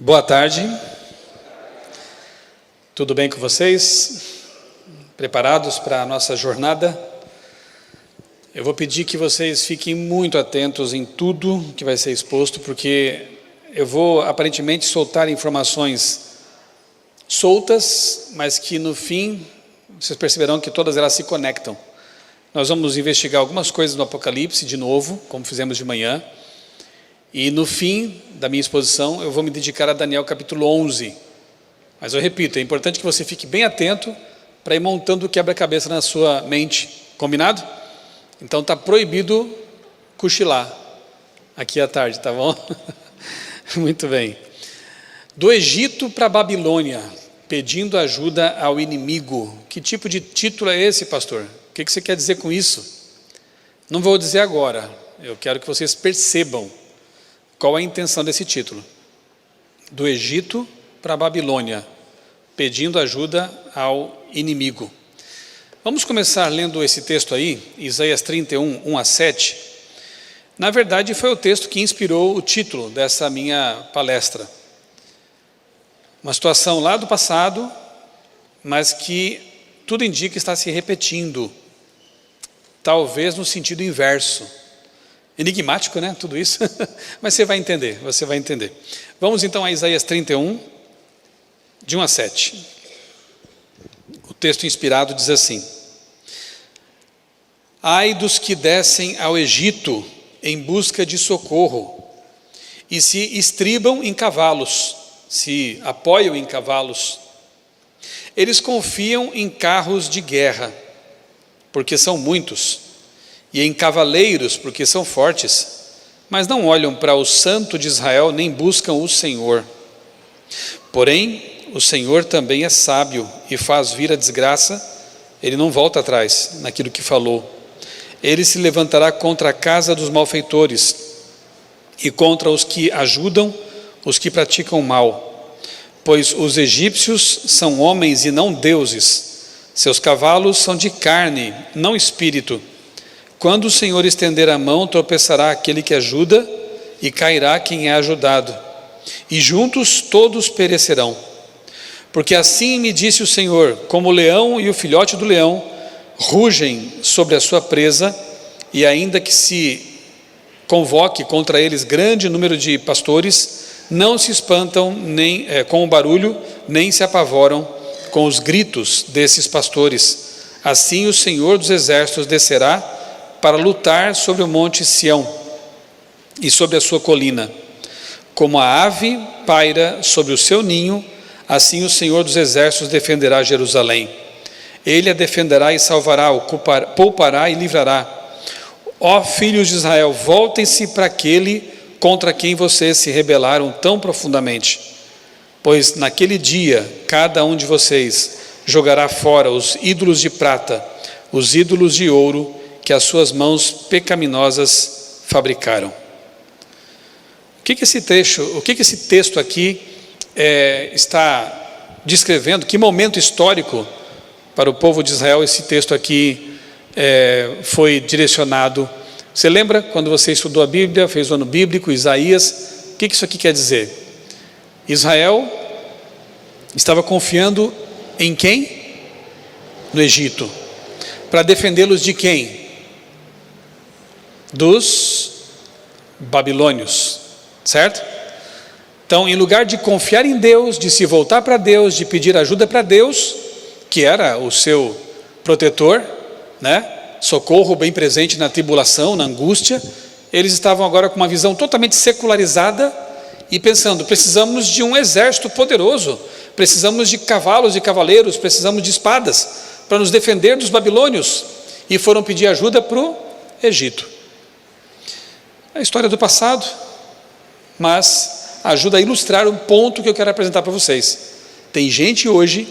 Boa tarde, tudo bem com vocês? Preparados para a nossa jornada? Eu vou pedir que vocês fiquem muito atentos em tudo que vai ser exposto, porque eu vou aparentemente soltar informações soltas, mas que no fim vocês perceberão que todas elas se conectam. Nós vamos investigar algumas coisas no Apocalipse de novo, como fizemos de manhã. E no fim da minha exposição, eu vou me dedicar a Daniel capítulo 11. Mas eu repito, é importante que você fique bem atento para ir montando o quebra-cabeça na sua mente. Combinado? Então está proibido cochilar aqui à tarde, tá bom? Muito bem. Do Egito para a Babilônia, pedindo ajuda ao inimigo. Que tipo de título é esse, pastor? O que você quer dizer com isso? Não vou dizer agora. Eu quero que vocês percebam qual é a intenção desse título. Do Egito para a Babilônia, pedindo ajuda ao inimigo. Vamos começar lendo esse texto aí, Isaías 31, 1 a 7. Na verdade, foi o texto que inspirou o título dessa minha palestra. Uma situação lá do passado, mas que tudo indica está se repetindo. Talvez no sentido inverso. Enigmático, né? Tudo isso. Mas você vai entender, você vai entender. Vamos então a Isaías 31, de 1 a 7. O texto inspirado diz assim: Ai dos que descem ao Egito em busca de socorro, e se estribam em cavalos, se apoiam em cavalos. Eles confiam em carros de guerra, porque são muitos, e em cavaleiros, porque são fortes, mas não olham para o Santo de Israel, nem buscam o Senhor. Porém, o Senhor também é sábio e faz vir a desgraça. Ele não volta atrás naquilo que falou. Ele se levantará contra a casa dos malfeitores e contra os que ajudam os que praticam mal. Pois os egípcios são homens e não deuses. Seus cavalos são de carne, não espírito. Quando o Senhor estender a mão, tropeçará aquele que ajuda e cairá quem é ajudado. E juntos todos perecerão. Porque assim me disse o Senhor, como o leão e o filhote do leão rugem sobre a sua presa, e ainda que se convoque contra eles grande número de pastores, não se espantam nem com o barulho, nem se apavoram com os gritos desses pastores. Assim o Senhor dos exércitos descerá para lutar sobre o monte Sião e sobre a sua colina. Como a ave paira sobre o seu ninho, assim o Senhor dos exércitos defenderá Jerusalém. Ele a defenderá e salvará, poupará e livrará. Ó filhos de Israel, voltem-se para aquele contra quem vocês se rebelaram tão profundamente. Pois naquele dia, cada um de vocês jogará fora os ídolos de prata, os ídolos de ouro, que as suas mãos pecaminosas fabricaram. O que esse texto aqui está descrevendo? Que momento histórico para o povo de Israel esse texto aqui foi direcionado? Você lembra quando você estudou a Bíblia, fez o ano bíblico, Isaías? O que isso aqui quer dizer? Israel estava confiando em quem? No Egito. Para defendê-los de quem? Dos babilônios, certo? Então, em lugar de confiar em Deus, de se voltar para Deus, de pedir ajuda para Deus, que era o seu protetor, né? Socorro bem presente na tribulação, na angústia, eles estavam agora com uma visão totalmente secularizada e pensando: precisamos de um exército poderoso, precisamos de cavalos e cavaleiros, precisamos de espadas para nos defender dos babilônios, e foram pedir ajuda para o Egito. É a história do passado, mas ajuda a ilustrar um ponto que eu quero apresentar para vocês. Tem gente hoje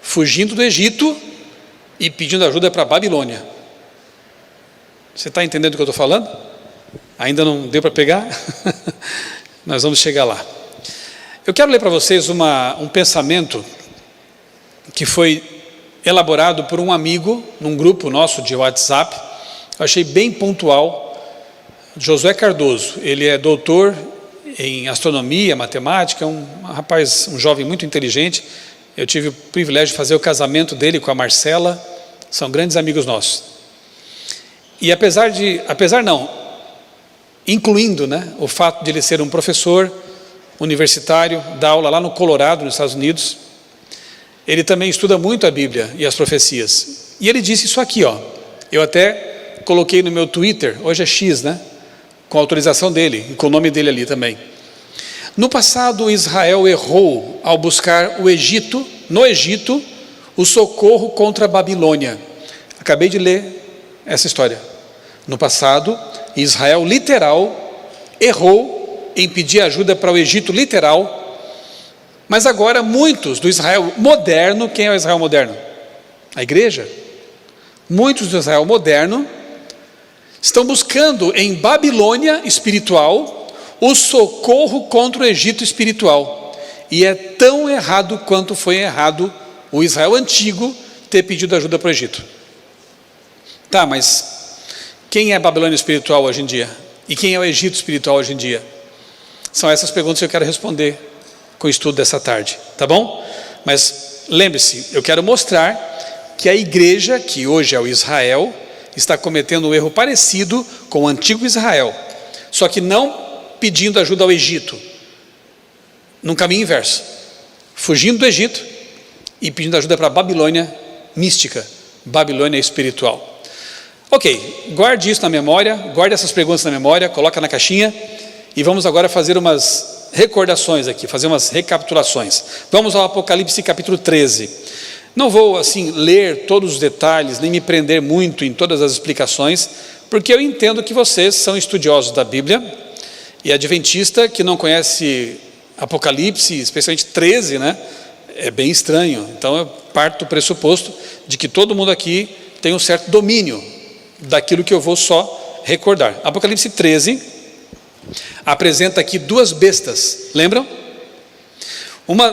fugindo do Egito e pedindo ajuda para a Babilônia. Você está entendendo o que eu estou falando? Ainda não deu para pegar? Nós vamos chegar lá. Eu quero ler para vocês um pensamento que foi elaborado por um amigo num grupo nosso de WhatsApp. Eu achei bem pontual. Josué Cardoso, ele é doutor em astronomia, matemática, um rapaz, um jovem muito inteligente. Eu tive o privilégio de fazer o casamento dele com a Marcela, são grandes amigos nossos. E incluindo, né, o fato de ele ser um professor universitário, dá aula lá no Colorado, nos Estados Unidos, ele também estuda muito a Bíblia e as profecias. E ele disse isso aqui, ó. Eu até coloquei no meu Twitter, hoje é X, né? Com a autorização dele e com o nome dele ali também. No passado, Israel errou ao buscar no Egito, o socorro contra a Babilônia. Acabei de ler essa história. No passado, Israel literal errou em pedir ajuda para o Egito literal. Mas agora muitos do Israel moderno, quem é o Israel moderno? A igreja. Muitos do Israel moderno estão buscando em Babilônia espiritual o socorro contra o Egito espiritual. E é tão errado quanto foi errado o Israel antigo ter pedido ajuda para o Egito. Tá, mas quem é a Babilônia espiritual hoje em dia? E quem é o Egito espiritual hoje em dia? São essas perguntas que eu quero responder com o estudo dessa tarde, tá bom? Mas lembre-se, eu quero mostrar que a igreja, que hoje é o Israel, está cometendo um erro parecido com o antigo Israel, só que não pedindo ajuda ao Egito, num caminho inverso, fugindo do Egito e pedindo ajuda para a Babilônia mística, Babilônia espiritual. Ok, guarde isso na memória, guarde essas perguntas na memória, coloca na caixinha e vamos agora fazer umas recordações aqui, fazer umas recapitulações. Vamos ao Apocalipse capítulo 13. Não vou assim ler todos os detalhes, nem me prender muito em todas as explicações, porque eu entendo que vocês são estudiosos da Bíblia, e adventista que não conhece Apocalipse, especialmente 13, né, é bem estranho. Então eu parto do pressuposto de que todo mundo aqui tem um certo domínio daquilo que eu vou só recordar. Apocalipse 13 apresenta aqui duas bestas, lembram? Uma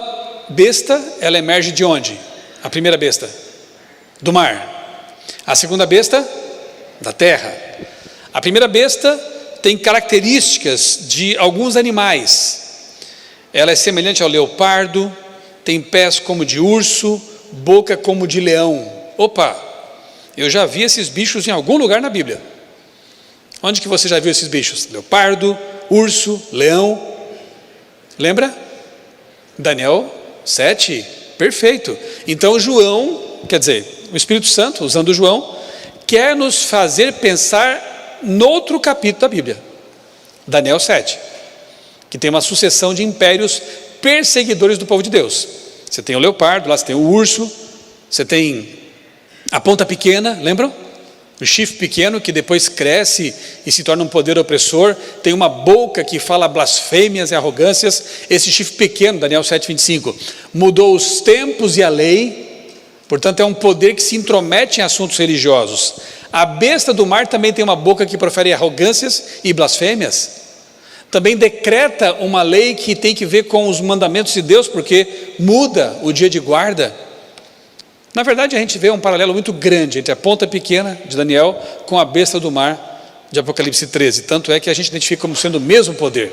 besta, ela emerge de onde? A primeira besta, do mar. A segunda besta, da terra. A primeira besta tem características de alguns animais. Ela é semelhante ao leopardo, tem pés como de urso, boca como de leão. Opa, eu já vi esses bichos em algum lugar na Bíblia. Onde que você já viu esses bichos? Leopardo, urso, leão. Lembra? Daniel 7, perfeito. Então João, quer dizer, o Espírito Santo, usando João, quer nos fazer pensar noutro capítulo da Bíblia, Daniel 7, que tem uma sucessão de impérios perseguidores do povo de Deus. Você tem o leopardo, lá você tem o urso, você tem a ponta pequena, lembram? O chifre pequeno que depois cresce e se torna um poder opressor, tem uma boca que fala blasfêmias e arrogâncias. Esse chifre pequeno, Daniel 7:25, mudou os tempos e a lei, portanto é um poder que se intromete em assuntos religiosos. A besta do mar também tem uma boca que profere arrogâncias e blasfêmias, também decreta uma lei que tem que ver com os mandamentos de Deus, porque muda o dia de guarda. Na verdade, a gente vê um paralelo muito grande entre a ponta pequena de Daniel com a besta do mar de Apocalipse 13. Tanto é que a gente identifica como sendo o mesmo poder.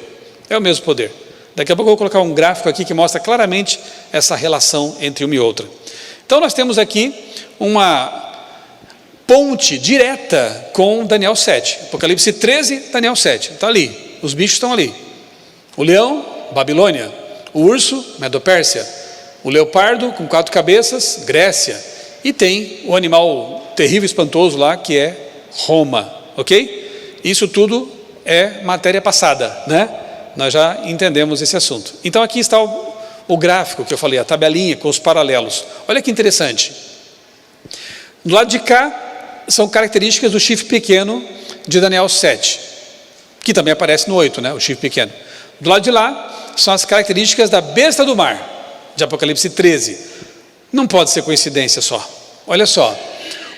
É o mesmo poder. Daqui a pouco eu vou colocar um gráfico aqui que mostra claramente essa relação entre uma e outra. Então nós temos aqui uma ponte direta com Daniel 7. Apocalipse 13, Daniel 7. Está ali. Os bichos estão ali. O leão, Babilônia. O urso, Medo-Pérsia. O leopardo com 4 cabeças, Grécia. E tem o animal terrível e espantoso lá, que é Roma, ok? Isso tudo é matéria passada, né? Nós já entendemos esse assunto. Então aqui está o gráfico que eu falei, a tabelinha com os paralelos. Olha que interessante. Do lado de cá são características do chifre pequeno de Daniel 7, que também aparece no 8, né? O chifre pequeno. Do lado de lá são as características da besta do mar, de Apocalipse 13. Não pode ser coincidência só. Olha só,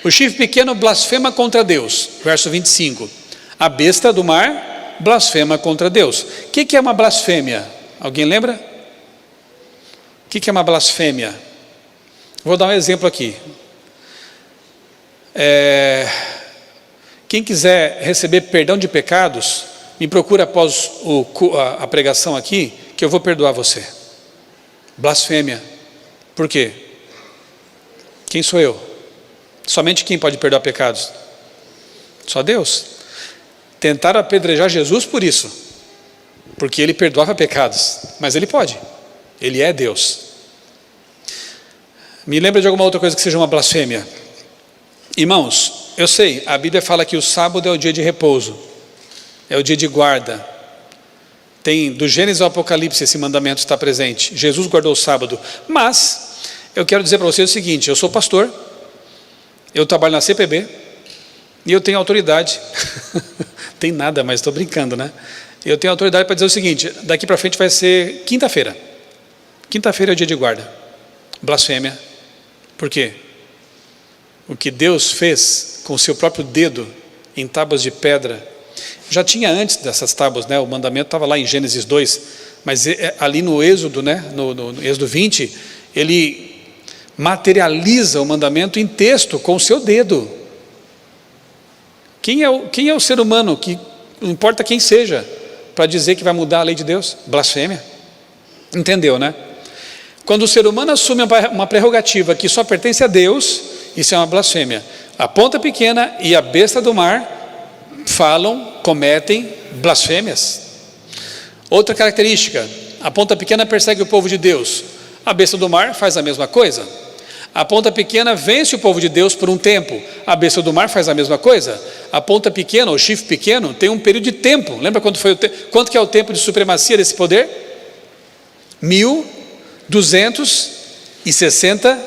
o chifre pequeno blasfema contra Deus, verso 25. A besta do mar blasfema contra Deus. O que é uma blasfêmia? Alguém lembra? O que é uma blasfêmia? Vou dar um exemplo aqui. Quem quiser receber perdão de pecados, me procura após a pregação aqui, que eu vou perdoar você. Blasfêmia. Por quê? Quem sou eu? Somente quem pode perdoar pecados? Só Deus. Tentaram apedrejar Jesus por isso, porque ele perdoava pecados, mas ele pode, ele é Deus. Me lembra de alguma outra coisa que seja uma blasfêmia? Irmãos, eu sei, a Bíblia fala que o sábado é o dia de repouso, é o dia de guarda. Tem do Gênesis ao Apocalipse esse mandamento está presente. Jesus guardou o sábado, mas eu quero dizer para vocês o seguinte: eu sou pastor, eu trabalho na CPB e eu tenho autoridade. Tem nada, mas estou brincando, né? Eu tenho autoridade para dizer o seguinte: daqui para frente vai ser quinta-feira. Quinta-feira é o dia de guarda. Blasfêmia. Por quê? O que Deus fez com o seu próprio dedo em tábuas de pedra, já tinha antes dessas tábuas, né? O mandamento estava lá em Gênesis 2, mas ali no Êxodo, né? No Êxodo 20, ele materializa o mandamento em texto com o seu dedo. Quem é o ser humano, que não importa quem seja, para dizer que vai mudar a lei de Deus? Blasfêmia. Entendeu, né? Quando o ser humano assume uma prerrogativa que só pertence a Deus, isso é uma blasfêmia. A ponta pequena e a besta do mar cometem blasfêmias. Outra característica: a ponta pequena persegue o povo de Deus, a besta do mar faz a mesma coisa. A ponta pequena vence o povo de Deus por um tempo, a besta do mar faz a mesma coisa. A ponta pequena, o chifre pequeno, tem um período de tempo. Lembra quanto que é o tempo de supremacia desse poder? 1260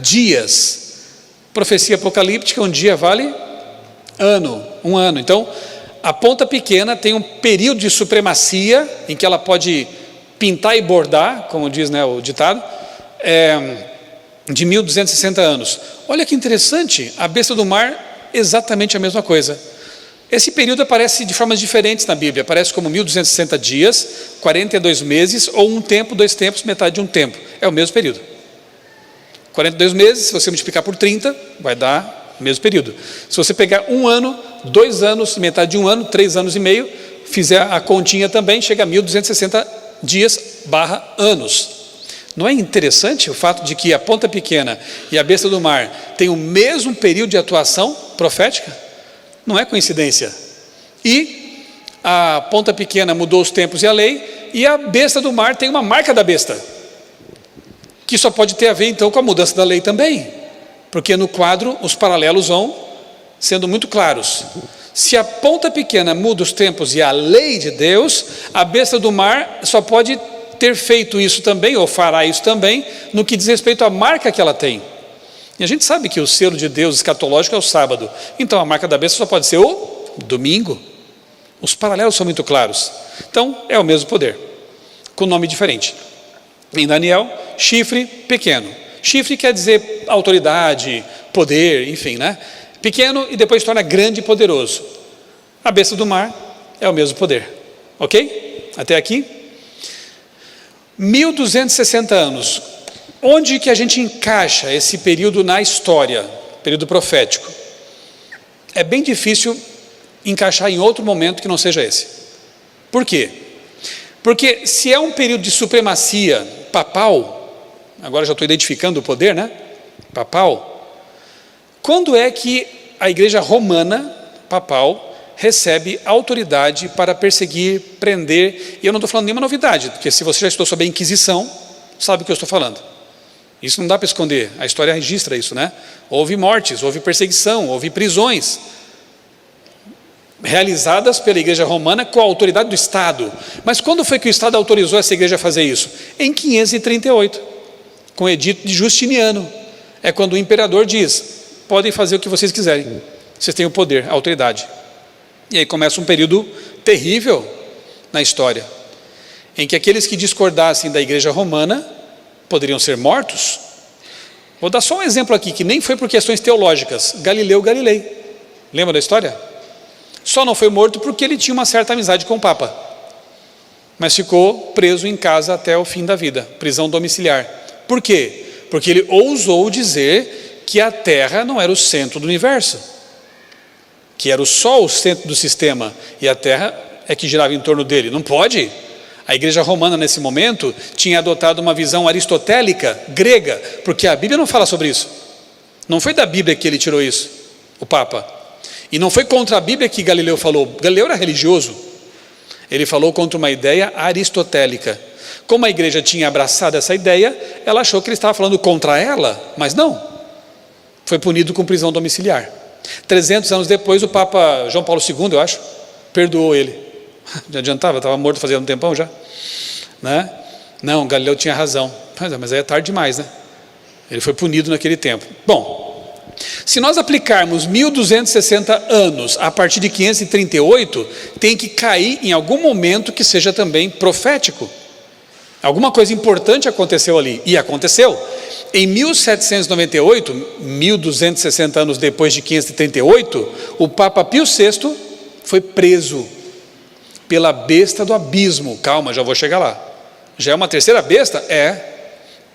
dias. Profecia apocalíptica: um dia vale um ano. Então, a ponta pequena tem um período de supremacia em que ela pode pintar e bordar, como diz, né, o ditado, de 1260 anos. Olha que interessante, a besta do mar, exatamente a mesma coisa. Esse período aparece de formas diferentes na Bíblia, aparece como 1260 dias, 42 meses, ou um tempo, 2 tempos, metade de um tempo. É o mesmo período. 42 meses, se você multiplicar por 30, vai dar o mesmo período. Se você pegar um ano, 2 anos, metade de um ano, 3 anos e meio, fizer a continha também, chega a 1260 dias/anos. Não é interessante o fato de que a ponta pequena e a besta do mar têm o mesmo período de atuação profética? Não é coincidência. E a ponta pequena mudou os tempos e a lei, e a besta do mar tem uma marca da besta, que só pode ter a ver então com a mudança da lei também, porque no quadro os paralelos vão sendo muito claros. Se a ponta pequena muda os tempos e a lei de Deus, a besta do mar só pode ter feito isso também, ou fará isso também, no que diz respeito à marca que ela tem. E a gente sabe que o selo de Deus escatológico é o sábado, então a marca da besta só pode ser o domingo. Os paralelos são muito claros. Então é o mesmo poder, com nome diferente. Em Daniel, chifre pequeno. Chifre quer dizer autoridade, poder, enfim, né? Pequeno e depois torna grande e poderoso. A besta do mar é o mesmo poder. Ok? Até aqui? 1260 anos. Onde que a gente encaixa esse período na história, período profético? É bem difícil encaixar em outro momento que não seja esse. Por quê? Porque se é um período de supremacia papal, agora já estou identificando o poder, né? Papal. Quando é que a igreja romana, papal, recebe autoridade para perseguir, prender? E eu não estou falando nenhuma novidade, porque se você já estudou sobre a Inquisição, sabe o que eu estou falando. Isso não dá para esconder, a história registra isso, né? Houve mortes, houve perseguição, houve prisões, realizadas pela igreja romana com a autoridade do Estado. Mas quando foi que o Estado autorizou essa igreja a fazer isso? Em 538, com o edito de Justiniano. É quando o imperador diz: podem fazer o que vocês quiserem, vocês têm o poder, a autoridade. E aí começa um período terrível na história, em que aqueles que discordassem da igreja romana poderiam ser mortos. Vou dar só um exemplo aqui, que nem foi por questões teológicas. Galileu Galilei, lembra da história? Só não foi morto porque ele tinha uma certa amizade com o Papa, mas ficou preso em casa até o fim da vida, prisão domiciliar. Por quê? Porque ele ousou dizer que a Terra não era o centro do universo, que era o Sol o centro do sistema, e a Terra é que girava em torno dele. Não pode. A igreja romana, nesse momento, tinha adotado uma visão aristotélica, grega, porque a Bíblia não fala sobre isso. Não foi da Bíblia que ele tirou isso, o Papa. E não foi contra a Bíblia que Galileu falou. Galileu era religioso. Ele falou contra uma ideia aristotélica. Como a igreja tinha abraçado essa ideia, ela achou que ele estava falando contra ela, mas não. Foi punido com prisão domiciliar. 300 anos depois, o Papa João Paulo II, eu acho, perdoou ele. Já adiantava, estava morto fazia um tempão já, né? Não, Galileu tinha razão, mas aí é tarde demais, né? Ele foi punido naquele tempo. Bom, se nós aplicarmos 1260 anos a partir de 538, tem que cair em algum momento que seja também profético. Alguma coisa importante aconteceu ali, e aconteceu. Em 1798, 1260 anos depois de 538, o Papa Pio VI foi preso pela besta do abismo. Calma, já vou chegar lá. Já é uma terceira besta?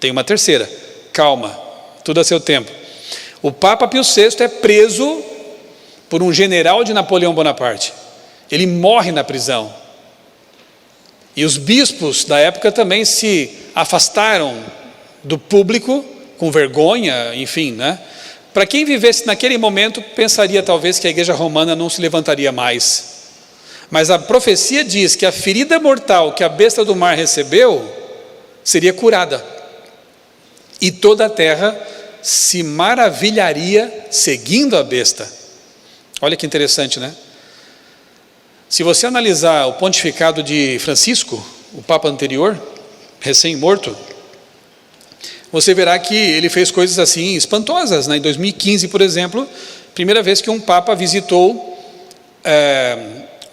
Tem uma terceira. Calma, tudo a seu tempo. O Papa Pio VI é preso por um general de Napoleão Bonaparte. Ele morre na prisão. E os bispos da época também se afastaram do público, com vergonha, enfim, né? Para quem vivesse naquele momento, pensaria talvez que a igreja romana não se levantaria mais. Mas a profecia diz que a ferida mortal que a besta do mar recebeu, seria curada. E toda a terra se maravilharia seguindo a besta. Olha que interessante, né? Se você analisar o pontificado de Francisco, o Papa anterior, recém-morto, você verá que ele fez coisas assim espantosas, né? Em 2015, por exemplo, primeira vez que um Papa visitou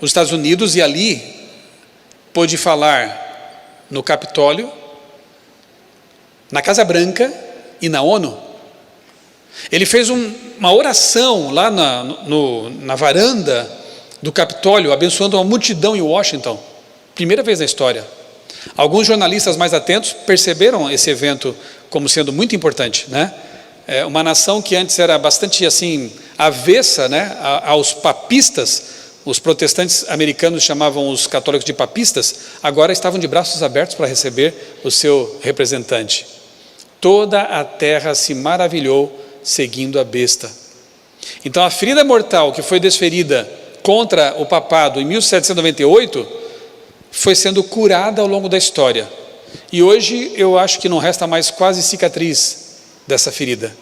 os Estados Unidos e ali pôde falar no Capitólio, na Casa Branca e na ONU. Ele fez uma oração lá na varanda do Capitólio, abençoando uma multidão em Washington, primeira vez na história. Alguns jornalistas mais atentos perceberam esse evento como sendo muito importante, né? Uma nação que antes era bastante assim avessa, né, aos papistas, os protestantes americanos chamavam os católicos de papistas, agora estavam de braços abertos para receber o seu representante. Toda a terra se maravilhou seguindo a besta. Então a ferida mortal que foi desferida contra o papado em 1798, foi sendo curada ao longo da história. E hoje eu acho que não resta mais quase cicatriz dessa ferida,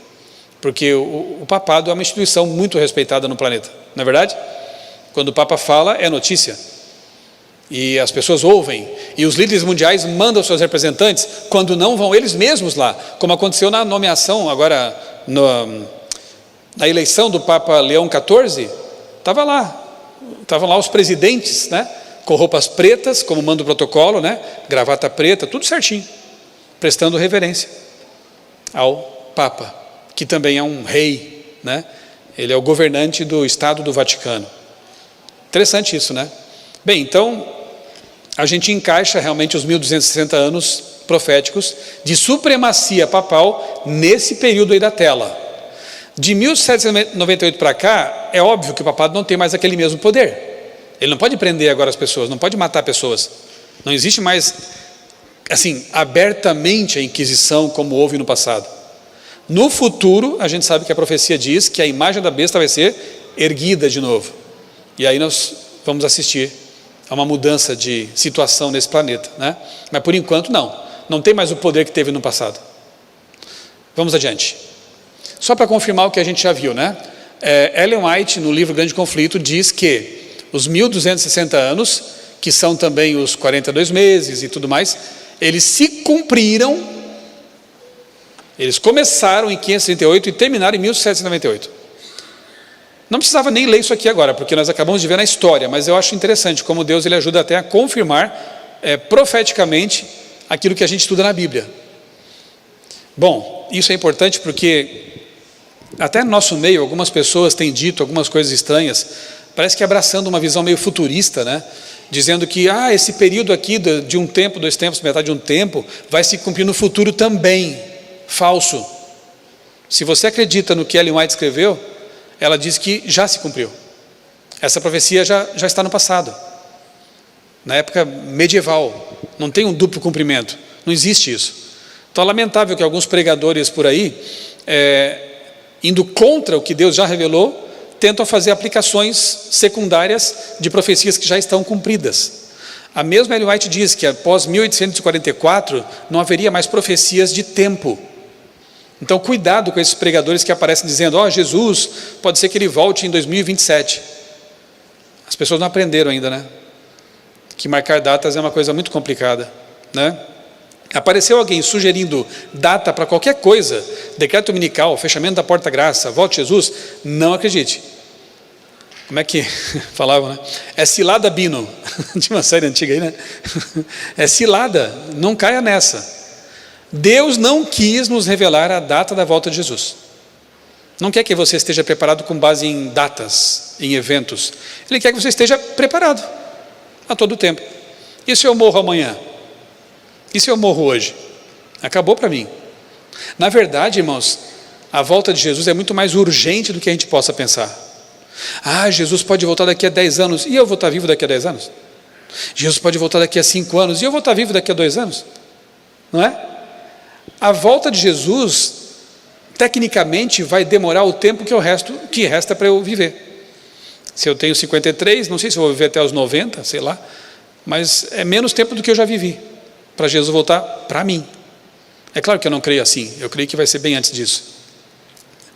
porque o papado é uma instituição muito respeitada no planeta, não é verdade? Quando o Papa fala, é notícia. E as pessoas ouvem, e os líderes mundiais mandam seus representantes, quando não vão eles mesmos lá, como aconteceu na nomeação agora, na eleição do Papa Leão XIV, estavam lá os presidentes, né, com roupas pretas, como manda o protocolo, né, gravata preta, tudo certinho, prestando reverência ao Papa, que também é um rei, né, ele é o governante do Estado do Vaticano. Interessante isso, né? Bem, então, a gente encaixa realmente os 1260 anos proféticos de supremacia papal nesse período aí da tela. De 1798 para cá, é óbvio que o papado não tem mais aquele mesmo poder. Ele não pode prender agora as pessoas, não pode matar pessoas. Não existe mais, assim, abertamente a Inquisição como houve no passado. No futuro, a gente sabe que a profecia diz que a imagem da besta vai ser erguida de novo. E aí nós vamos assistir a uma mudança de situação nesse planeta, né? Mas por enquanto não tem mais o poder que teve no passado. Vamos adiante. Só para confirmar o que a gente já viu, né? Ellen White, no livro Grande Conflito, diz que os 1260 anos, que são também os 42 meses e tudo mais, eles se cumpriram, eles começaram em 538 e terminaram em 1798. Não precisava nem ler isso aqui agora, porque nós acabamos de ver na história, mas eu acho interessante como Deus ele ajuda até a confirmar profeticamente aquilo que a gente estuda na Bíblia. Bom, isso é importante porque até no nosso meio algumas pessoas têm dito algumas coisas estranhas, parece que abraçando uma visão meio futurista, né? Dizendo que esse período aqui de um tempo, 2 tempos, metade de um tempo, vai se cumprir no futuro também. Falso. Se você acredita no que Ellen White escreveu, ela diz que já se cumpriu. Essa profecia já está no passado. na época medieval, não tem um duplo cumprimento, não existe isso. Então é lamentável que alguns pregadores por aí, indo contra o que Deus já revelou, tentam fazer aplicações secundárias de profecias que já estão cumpridas. A mesma Ellen White diz que após 1844 não haveria mais profecias de tempo. Então cuidado com esses pregadores que aparecem dizendo, Jesus, pode ser que ele volte em 2027. As pessoas não aprenderam ainda, né? Que marcar datas é uma coisa muito complicada, né? Apareceu alguém sugerindo data para qualquer coisa, decreto dominical, fechamento da porta-graça, volte Jesus, não acredite. Como é que falavam, né? É cilada, Bino. Tinha uma série antiga aí, né? É cilada, não caia nessa. Deus não quis nos revelar a data da volta de Jesus. Não quer que você esteja preparado com base em datas, em eventos. Ele quer que você esteja preparado a todo tempo. E se eu morro amanhã? E se eu morro hoje? Acabou para mim. Na verdade, irmãos, a volta de Jesus é muito mais urgente do que a gente possa pensar. Jesus pode voltar daqui a 10 anos, e eu vou estar vivo daqui a 10 anos? Jesus pode voltar daqui a 5 anos, e eu vou estar vivo daqui a 2 anos? Não é? A volta de Jesus, tecnicamente, vai demorar o tempo que resta para eu viver. Se eu tenho 53, não sei se eu vou viver até os 90, sei lá, mas é menos tempo do que eu já vivi, para Jesus voltar para mim. É claro que eu não creio assim, eu creio que vai ser bem antes disso.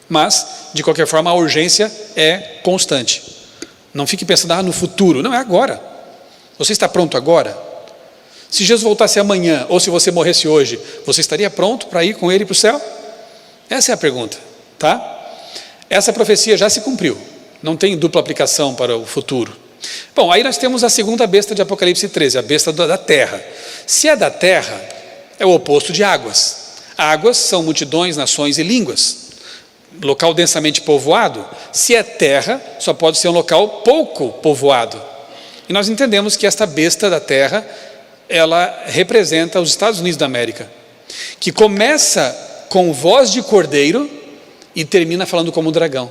Mas, de qualquer forma, a urgência é constante. Não fique pensando, no futuro. Não, é agora. Você está pronto agora? Se Jesus voltasse amanhã, ou se você morresse hoje, você estaria pronto para ir com ele para o céu? Essa é a pergunta, tá? Essa profecia já se cumpriu. Não tem dupla aplicação para o futuro. Bom, aí nós temos a segunda besta de Apocalipse 13, a besta da terra. Se é da terra, é o oposto de águas. Águas são multidões, nações e línguas. Local densamente povoado. Se é terra, só pode ser um local pouco povoado. E nós entendemos que esta besta da terra, ela representa os Estados Unidos da América, que começa com voz de cordeiro e termina falando como dragão.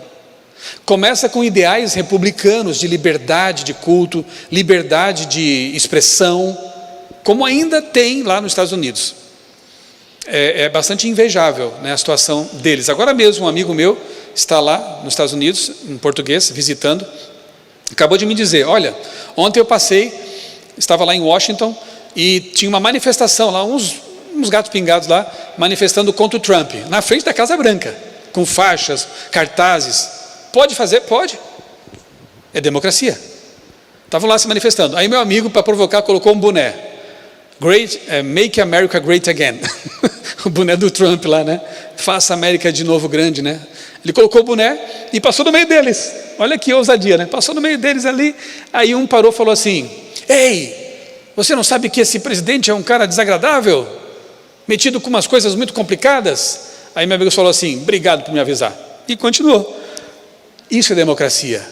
Começa com ideais republicanos de liberdade de culto, liberdade de expressão, como ainda tem lá nos Estados Unidos. É bastante invejável, né, a situação deles. Agora mesmo um amigo meu está lá nos Estados Unidos, um português, visitando, acabou de me dizer, olha, ontem eu estava lá em Washington e tinha uma manifestação lá, uns gatos pingados lá, manifestando contra o Trump, na frente da Casa Branca, com faixas, cartazes. Pode fazer? Pode. É democracia. Estavam lá se manifestando. Aí meu amigo, para provocar, colocou um boné. Make America Great Again. O boné do Trump lá, né? Faça a América de novo grande, né? Ele colocou o boné e passou no meio deles. Olha que ousadia, né? Passou no meio deles ali. Aí um parou e falou assim, ei, você não sabe que esse presidente é um cara desagradável? Metido com umas coisas muito complicadas? Aí meu amigo falou assim, obrigado por me avisar. E continuou. Isso é democracia.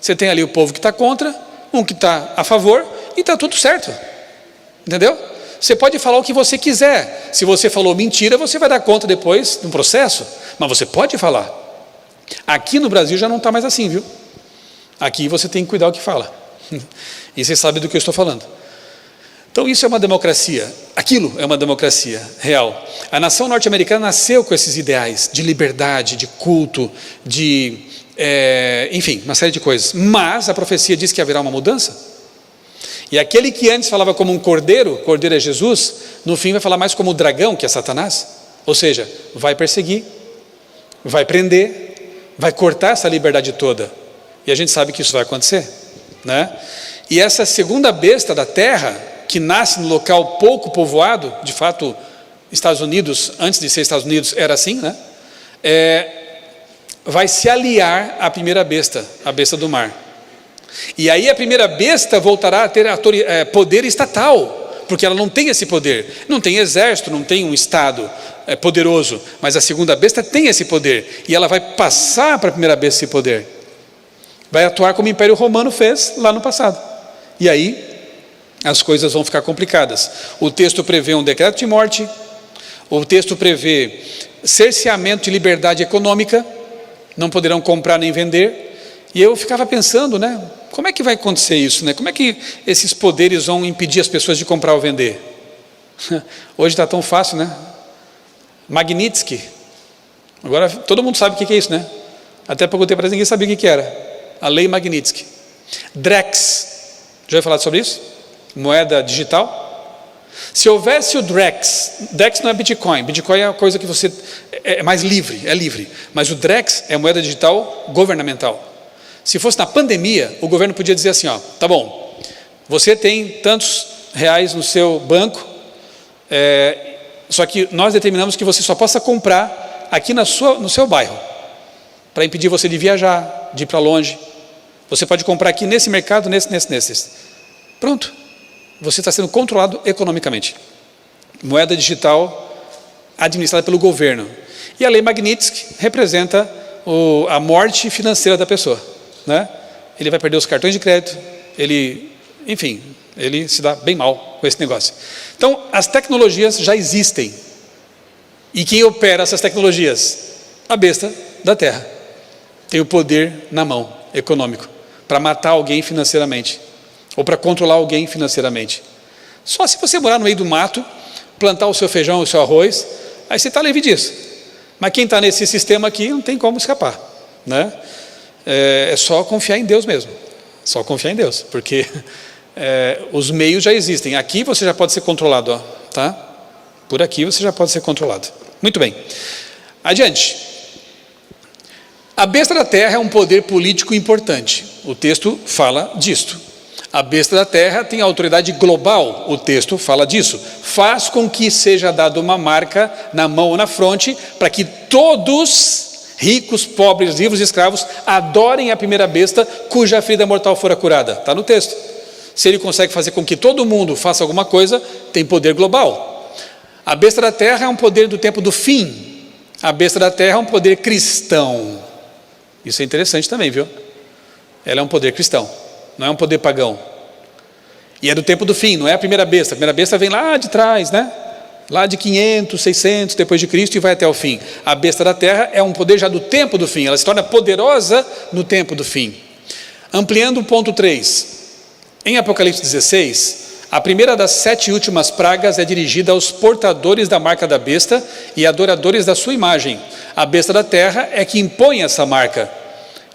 Você tem ali o povo que está contra, um que está a favor, e está tudo certo. Entendeu? Você pode falar o que você quiser. Se você falou mentira, você vai dar conta depois de um processo. Mas você pode falar. Aqui no Brasil já não está mais assim, viu? Aqui você tem que cuidar o que fala. E você sabe do que eu estou falando. Então isso é uma democracia. Aquilo é uma democracia real. A nação norte-americana nasceu com esses ideais de liberdade, de culto, enfim, uma série de coisas. Mas a profecia diz que haverá uma mudança. E aquele que antes falava como um cordeiro é Jesus, no fim vai falar mais como o dragão, que é Satanás. Ou seja, vai perseguir, vai prender, vai cortar essa liberdade toda. E a gente sabe que isso vai acontecer, né? E essa segunda besta da terra, que nasce no local pouco povoado, de fato, Estados Unidos, antes de ser Estados Unidos, era assim, né? Vai se aliar à primeira besta, a besta do mar. E aí a primeira besta voltará a ter poder estatal, porque ela não tem esse poder, não tem exército, não tem um estado poderoso, mas a segunda besta tem esse poder, e ela vai passar para a primeira besta esse poder, vai atuar como o Império Romano fez lá no passado, e aí as coisas vão ficar complicadas. O texto prevê um decreto de morte, o texto prevê cerceamento de liberdade econômica, não poderão comprar nem vender, E eu ficava pensando, né? Como é que vai acontecer isso, né? Como é que esses poderes vão impedir as pessoas de comprar ou vender? Hoje está tão fácil, né? Magnitsky. Agora todo mundo sabe o que é isso, né? Até pouco tempo atrás ninguém sabia o que era. A lei Magnitsky. Drex. Já ouviu falar sobre isso? Moeda digital. Se houvesse o Drex não é Bitcoin. Bitcoin é uma coisa que você é mais livre, é livre. Mas o Drex é moeda digital governamental. Se fosse na pandemia, o governo podia dizer assim, ó, tá bom, você tem tantos reais no seu banco, só que nós determinamos que você só possa comprar aqui no seu bairro, para impedir você de viajar, de ir para longe. Você pode comprar aqui nesse mercado, nesse. Pronto. Você está sendo controlado economicamente. Moeda digital administrada pelo governo. E a lei Magnitsky representa a morte financeira da pessoa, né? Ele vai perder os cartões de crédito, ele se dá bem mal com esse negócio. Então, as tecnologias já existem. E quem opera essas tecnologias? A besta da terra. Tem o poder na mão, econômico, para matar alguém financeiramente, ou para controlar alguém financeiramente. Só se você morar no meio do mato, plantar o seu feijão, o seu arroz, aí você está livre disso. Mas quem está nesse sistema aqui não tem como escapar, né? É só confiar em Deus mesmo. Só confiar em Deus, porque os meios já existem. Aqui você já pode ser controlado, ó, tá? Por aqui você já pode ser controlado. Muito bem. Adiante. A besta da terra é um poder político importante. O texto fala disto. A besta da terra tem autoridade global. O texto fala disso. Faz com que seja dada uma marca na mão ou na fronte, para que todos, ricos, pobres, livres e escravos, adorem a primeira besta cuja ferida mortal fora curada. Está no texto. Se ele consegue fazer com que todo mundo faça alguma coisa, tem poder global. A besta da terra é um poder do tempo do fim. A besta da terra é um poder cristão. Isso é interessante também, viu? Ela é um poder cristão, não é um poder pagão. E é do tempo do fim, não é a primeira besta. A primeira besta vem lá de trás, né? Lá de 500, 600 depois de Cristo e vai até o fim. A besta da terra é um poder já do tempo do fim. Ela se torna poderosa no tempo do fim. Ampliando o ponto 3. Em Apocalipse 16, a primeira das 7 últimas pragas é dirigida aos portadores da marca da besta e adoradores da sua imagem. A besta da terra é que impõe essa marca.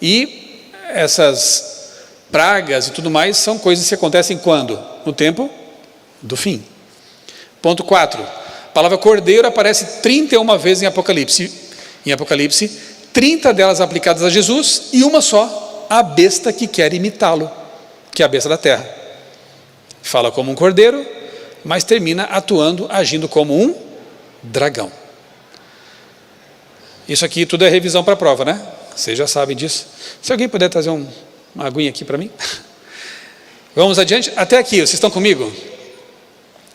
E essas pragas e tudo mais são coisas que acontecem quando? No tempo do fim. Ponto 4. A palavra cordeiro aparece 31 vezes em Apocalipse. Em Apocalipse, 30 delas aplicadas a Jesus e uma só, a besta que quer imitá-lo, que é a besta da terra. Fala como um cordeiro, mas termina atuando, agindo como um dragão. Isso aqui tudo é revisão para a prova, né? Vocês já sabem disso. Se alguém puder trazer uma aguinha aqui para mim. Vamos adiante. Até aqui, vocês estão comigo?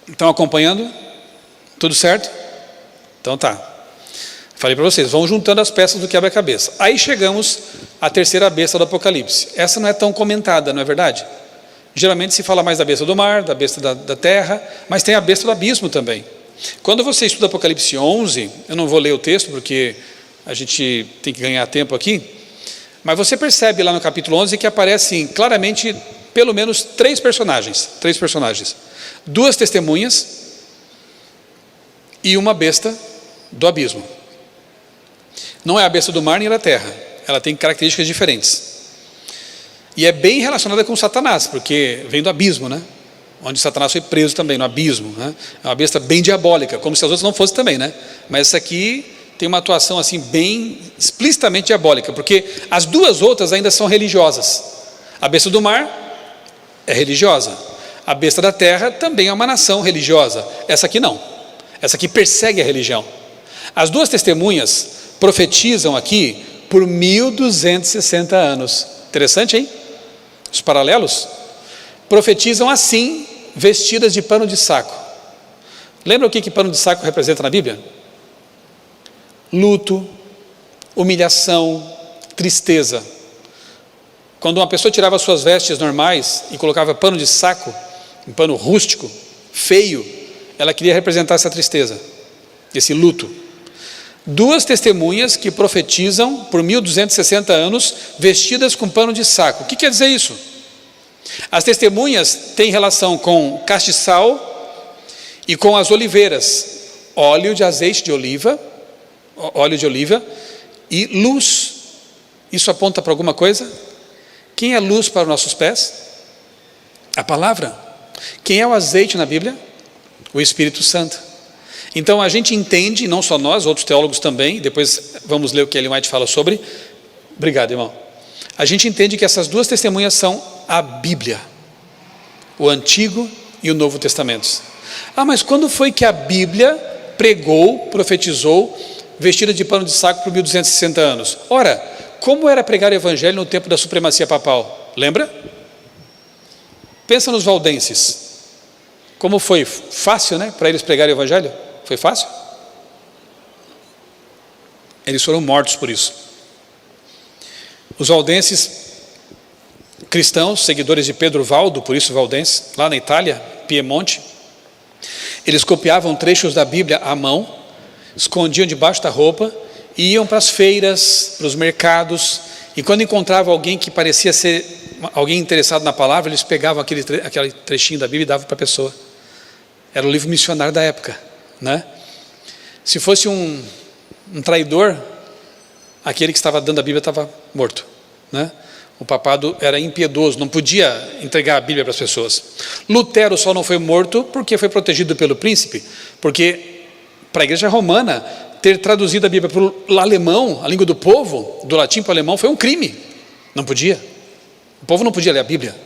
Estão acompanhando? Tudo certo? Então tá. Falei para vocês, vão juntando as peças do quebra-cabeça. Aí chegamos à terceira besta do Apocalipse. Essa não é tão comentada, não é verdade? Geralmente se fala mais da besta do mar, da besta da terra, mas tem a besta do abismo também. Quando você estuda Apocalipse 11, eu não vou ler o texto porque a gente tem que ganhar tempo aqui, mas você percebe lá no capítulo 11 que aparecem claramente pelo menos 3 personagens. 2 testemunhas e uma besta do abismo. Não é a besta do mar nem da terra, ela tem características diferentes. E é bem relacionada com Satanás, porque vem do abismo, né? Onde Satanás foi preso também, no abismo, né? É uma besta bem diabólica, como se as outras não fossem também, né? Mas essa aqui tem uma atuação assim bem explicitamente diabólica, porque as 2 outras ainda são religiosas. A besta do mar é religiosa. A besta da terra também é uma nação religiosa. Essa aqui não. Essa aqui persegue a religião. As 2 testemunhas profetizam aqui por 1260 anos. Interessante, hein? Os paralelos. Profetizam assim, vestidas de pano de saco. Lembra o que pano de saco representa na Bíblia? Luto, humilhação, tristeza. Quando uma pessoa tirava suas vestes normais e colocava pano de saco, um pano rústico, feio, ela queria representar essa tristeza, esse luto. Duas testemunhas que profetizam por 1260 anos, vestidas com pano de saco. O que quer dizer isso? As testemunhas têm relação com castiçal e com as oliveiras, óleo de azeite de oliva, óleo de oliva e luz. Isso aponta para alguma coisa? Quem é luz para os nossos pés? A palavra. Quem é o azeite na Bíblia? O Espírito Santo. Então a gente entende, não só nós, outros teólogos também, depois vamos ler o que Ellen White fala sobre. Obrigado, irmão. A gente entende que essas duas testemunhas são a Bíblia, o Antigo e o Novo Testamentos. Mas quando foi que a Bíblia pregou, profetizou, vestida de pano de saco por 1260 anos? Ora, como era pregar o Evangelho no tempo da supremacia papal? Lembra? Pensa nos valdenses. Como foi fácil, né, para eles pregarem o Evangelho? Foi fácil? Eles foram mortos por isso. Os valdenses cristãos, seguidores de Pedro Valdo, por isso valdenses, lá na Itália, Piemonte, eles copiavam trechos da Bíblia à mão, escondiam debaixo da roupa e iam para as feiras, para os mercados, e quando encontravam alguém que parecia ser alguém interessado na palavra, eles pegavam aquele trechinho da Bíblia e davam para a pessoa. Era o livro missionário da época, né? Se fosse um traidor, aquele que estava dando a Bíblia estava morto, né? O papado era impiedoso, não podia entregar a Bíblia para as pessoas. Lutero só não foi morto porque foi protegido pelo príncipe, porque para a igreja romana ter traduzido a Bíblia para o alemão, a língua do povo, do latim para o alemão, foi um crime. Não podia. O povo não podia ler a Bíblia.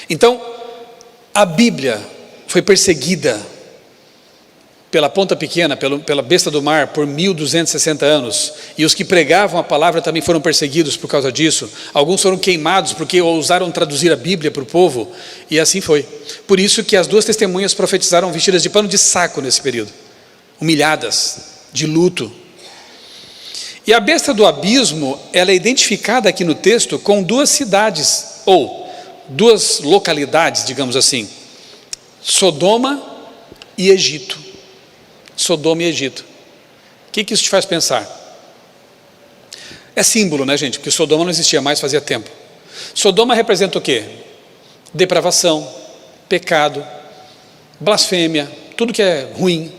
Então, a Bíblia foi perseguida pela ponta pequena, pela besta do mar, por 1260 anos, e os que pregavam a palavra também foram perseguidos por causa disso. Alguns foram queimados porque ousaram traduzir a Bíblia para o povo, e assim foi. Por isso que as duas testemunhas profetizaram vestidas de pano de saco nesse período, humilhadas, de luto. E a besta do abismo, ela é identificada aqui no texto com duas cidades, ou duas localidades, digamos assim, Sodoma e Egito. Sodoma e Egito. O que isso te faz pensar? É símbolo, né, gente? Porque Sodoma não existia mais fazia tempo. Sodoma representa o quê? Depravação, pecado, blasfêmia, tudo que é ruim,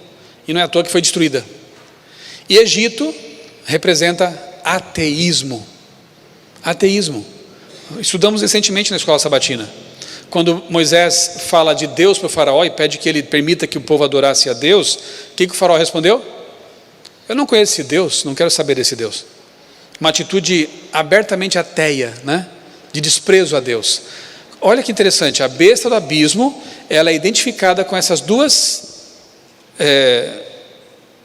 e não é à toa que foi destruída. E Egito representa ateísmo. Ateísmo. Estudamos recentemente na escola sabatina. Quando Moisés fala de Deus para o faraó e pede que ele permita que o povo adorasse a Deus, o que o faraó respondeu? Eu não conheço esse Deus, não quero saber desse Deus. Uma atitude abertamente ateia, né? De desprezo a Deus. Olha que interessante, a besta do abismo, ela é identificada com essas duas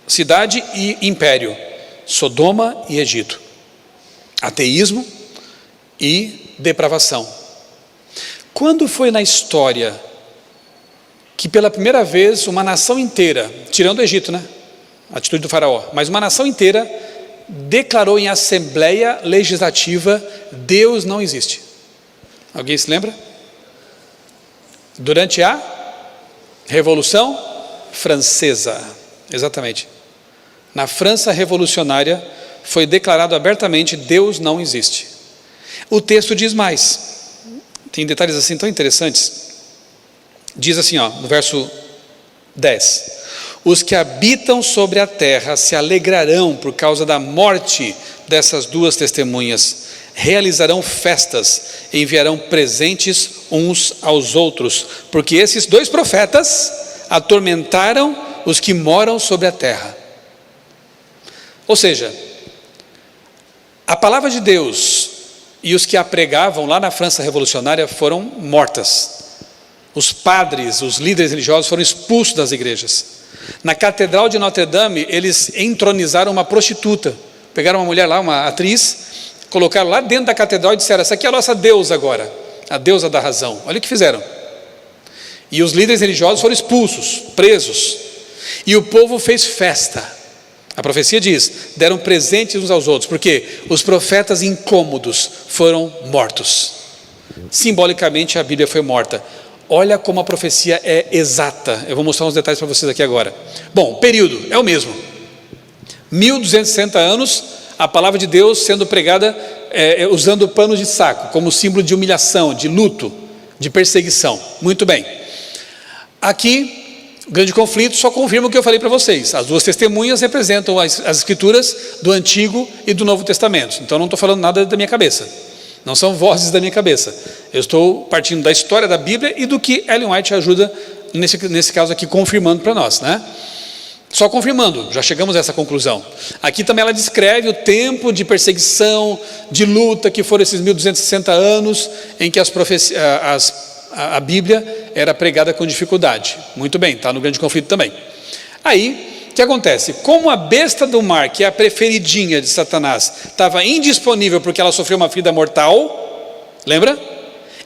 cidade e império, Sodoma e Egito. Ateísmo e depravação. Quando foi na história que pela primeira vez uma nação inteira, tirando o Egito, né? A atitude do faraó, mas uma nação inteira declarou em assembleia legislativa: Deus não existe. Alguém se lembra? Durante a Revolução Francesa, exatamente. Na França revolucionária foi declarado abertamente: Deus não existe. O texto diz mais. Tem detalhes assim tão interessantes. Diz assim, no verso 10: os que habitam sobre a terra se alegrarão por causa da morte dessas duas testemunhas, realizarão festas, enviarão presentes uns aos outros, porque esses dois profetas atormentaram os que moram sobre a terra. Ou seja, a palavra de Deus e os que a pregavam lá na França revolucionária foram mortas. Os padres, os líderes religiosos foram expulsos das igrejas. Na Catedral de Notre Dame, eles entronizaram uma prostituta. Pegaram uma mulher lá, uma atriz, colocaram lá dentro da catedral e disseram: essa aqui é a nossa deusa agora, a deusa da razão. Olha o que fizeram. E os líderes religiosos foram expulsos, presos. E o povo fez festa. A profecia diz: deram presentes uns aos outros, porque os profetas incômodos foram mortos. Simbolicamente a Bíblia foi morta. Olha como a profecia é exata. Eu vou mostrar uns detalhes para vocês aqui agora. Bom, o período é o mesmo. 1260 anos, a palavra de Deus sendo pregada usando panos de saco, como símbolo de humilhação, de luto, de perseguição. Muito bem. Aqui, o grande conflito só confirma o que eu falei para vocês. As duas testemunhas representam as escrituras do Antigo e do Novo Testamento. Então não estou falando nada da minha cabeça. Não são vozes da minha cabeça. Eu estou partindo da história da Bíblia e do que Ellen White ajuda, nesse caso aqui, confirmando para nós, né? Só confirmando, já chegamos a essa conclusão. Aqui também ela descreve o tempo de perseguição, de luta, que foram esses 1260 anos, em que a Bíblia era pregada com dificuldade. Muito bem, está no grande conflito também. Aí, o que acontece? Como a besta do mar, que é a preferidinha de Satanás, estava indisponível porque ela sofreu uma ferida mortal, lembra?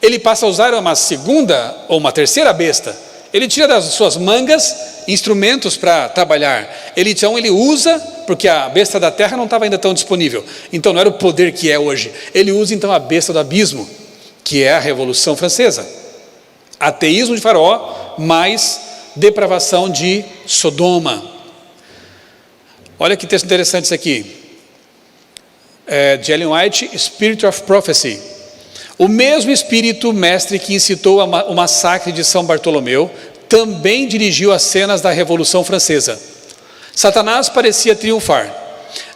Ele passa a usar uma segunda ou uma terceira besta. Ele tira das suas mangas instrumentos para trabalhar. Então ele usa, porque a besta da terra não estava ainda tão disponível. Então não era o poder que é hoje. Ele usa então a besta do abismo, que é a Revolução Francesa. Ateísmo de Faraó, mais depravação de Sodoma. Olha que texto interessante isso aqui. De Ellen White, Spirit of Prophecy. O mesmo espírito mestre que incitou o massacre de São Bartolomeu também dirigiu as cenas da Revolução Francesa. Satanás parecia triunfar.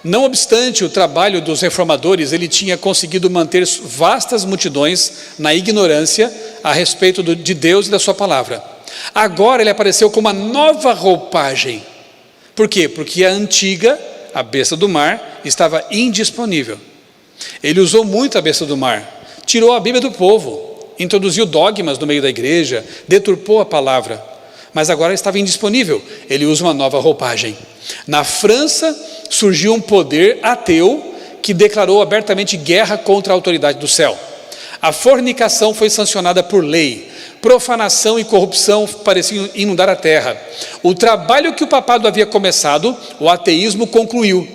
Não obstante o trabalho dos reformadores, ele tinha conseguido manter vastas multidões na ignorância a respeito de Deus e da sua palavra. Agora ele apareceu com uma nova roupagem. Por quê? Porque a antiga, a besta do mar, estava indisponível. Ele usou muito a besta do mar, tirou a Bíblia do povo, introduziu dogmas no meio da igreja, deturpou a palavra, mas agora estava indisponível. Ele usa uma nova roupagem. Na França surgiu um poder ateu que declarou abertamente guerra contra a autoridade do céu. A fornicação foi sancionada por lei. Profanação e corrupção pareciam inundar a terra. O trabalho que o papado havia começado, o ateísmo concluiu.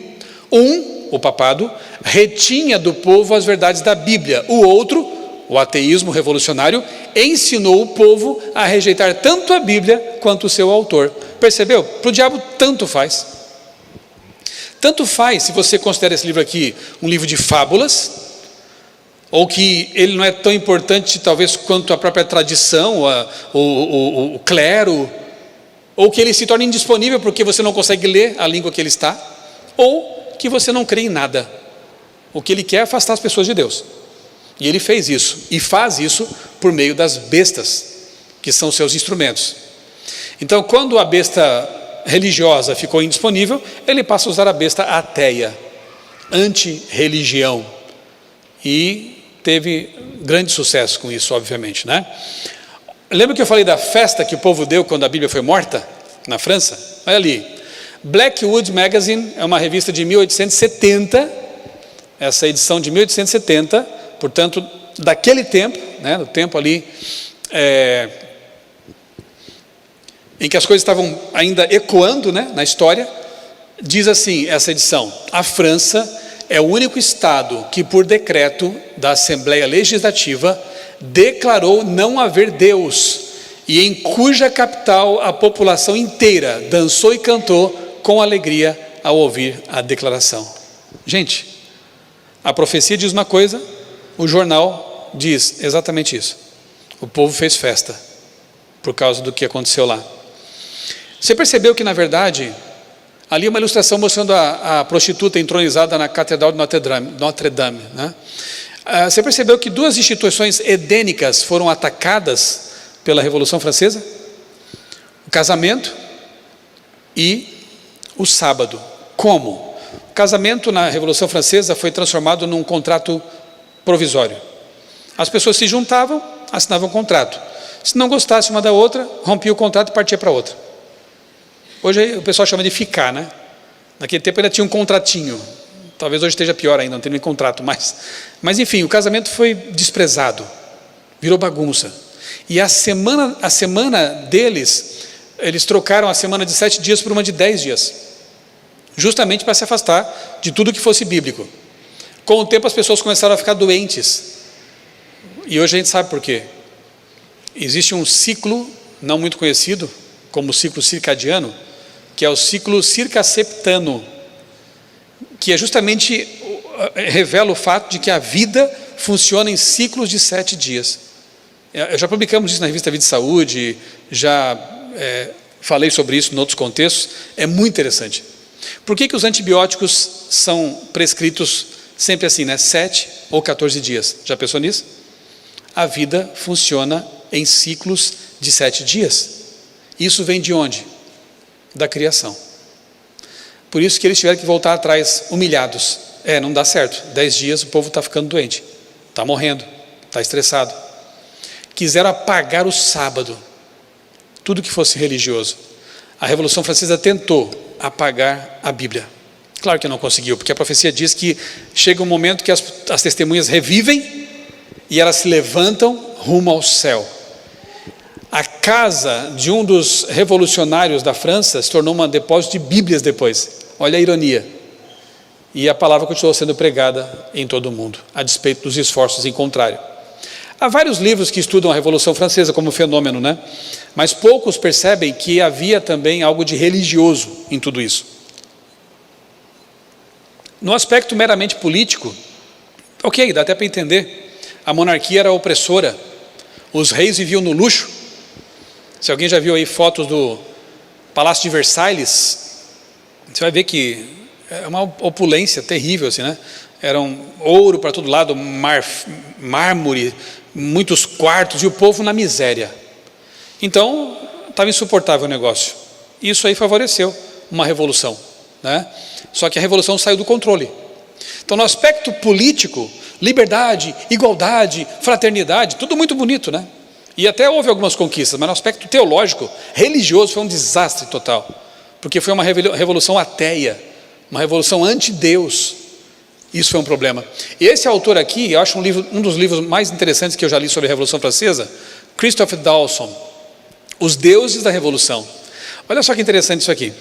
O papado, retinha do povo as verdades da Bíblia. O outro, o ateísmo revolucionário, ensinou o povo a rejeitar tanto a Bíblia quanto o seu autor. Percebeu? Para o diabo tanto faz. Tanto faz se você considera esse livro aqui um livro de fábulas, ou que ele não é tão importante talvez quanto a própria tradição, o clero, ou que ele se torna indisponível porque você não consegue ler a língua que ele está, ou que você não crê em nada. O que ele quer é afastar as pessoas de Deus. E ele fez isso, e faz isso por meio das bestas, que são seus instrumentos. Então, quando a besta religiosa ficou indisponível, ele passa a usar a besta ateia, anti-religião, e teve grande sucesso com isso, obviamente, né? Lembra que eu falei da festa que o povo deu quando a Bíblia foi morta, na França? Olha ali, Blackwood Magazine é uma revista de 1870, essa edição de 1870, portanto, daquele tempo, né, do tempo ali, em que as coisas estavam ainda ecoando, né, na história, diz assim, essa edição: a França é o único estado que, por decreto da Assembleia Legislativa, declarou não haver Deus, e em cuja capital a população inteira dançou e cantou com alegria ao ouvir a declaração. Gente, a profecia diz uma coisa, o jornal diz exatamente isso. O povo fez festa por causa do que aconteceu lá. Você percebeu que, na verdade, ali é uma ilustração mostrando a prostituta entronizada na Catedral de Notre Dame, né? Você percebeu que duas instituições edênicas foram atacadas pela Revolução Francesa? O casamento e o sábado. Como? O casamento na Revolução Francesa foi transformado num contrato provisório. As pessoas se juntavam, assinavam um contrato. Se não gostasse uma da outra, rompia o contrato e partia para outra. Hoje o pessoal chama de ficar, né? Naquele tempo ainda tinha um contratinho. Talvez hoje esteja pior ainda, não tem nem contrato mais. Mas enfim, o casamento foi desprezado, virou bagunça. E a semana deles, eles trocaram a semana de 7 dias por uma de 10 dias. Justamente para se afastar de tudo que fosse bíblico. Com o tempo as pessoas começaram a ficar doentes. E hoje a gente sabe por quê. Existe um ciclo não muito conhecido, como o ciclo circadiano, que é o ciclo circasseptano. que é justamente, revela o fato de que a vida funciona em ciclos de 7 dias. Já publicamos isso na revista Vida e Saúde, já falei sobre isso em outros contextos, é muito interessante. Por que os antibióticos são prescritos sempre assim, 7 ou 14 dias? Já pensou nisso? A vida funciona em ciclos de 7 dias. Isso vem de onde? Da criação. Por isso que eles tiveram que voltar atrás, humilhados. Não dá certo, 10 dias o povo está ficando doente, está morrendo, está estressado. Quiseram apagar o sábado, tudo que fosse religioso. A Revolução Francesa tentou apagar a Bíblia. Claro que não conseguiu, porque a profecia diz que chega um momento que as testemunhas revivem e elas se levantam rumo ao céu. A casa de um dos revolucionários da França se tornou um depósito de Bíblias depois. Olha a ironia. E a palavra continuou sendo pregada em todo o mundo, a despeito dos esforços em contrário. Há vários livros que estudam a Revolução Francesa como fenômeno, mas poucos percebem que havia também algo de religioso em tudo isso. No aspecto meramente político, ok, dá até para entender. A monarquia era opressora, os reis viviam no luxo. Se alguém já viu aí fotos do Palácio de Versalhes, você vai ver que é uma opulência terrível, assim, Era ouro para todo lado, mármore, muitos quartos, e o povo na miséria. Então, estava insuportável o negócio. Isso aí favoreceu uma revolução, Só que a revolução saiu do controle. Então, no aspecto político, liberdade, igualdade, fraternidade, tudo muito bonito, E até houve algumas conquistas, mas no aspecto teológico, religioso, foi um desastre total. Porque foi uma revolução ateia, uma revolução anti-Deus. Isso foi um problema. E esse autor aqui, eu acho um dos livros mais interessantes que eu já li sobre a Revolução Francesa, Christopher Dawson, Os Deuses da Revolução. Olha só que interessante isso aqui.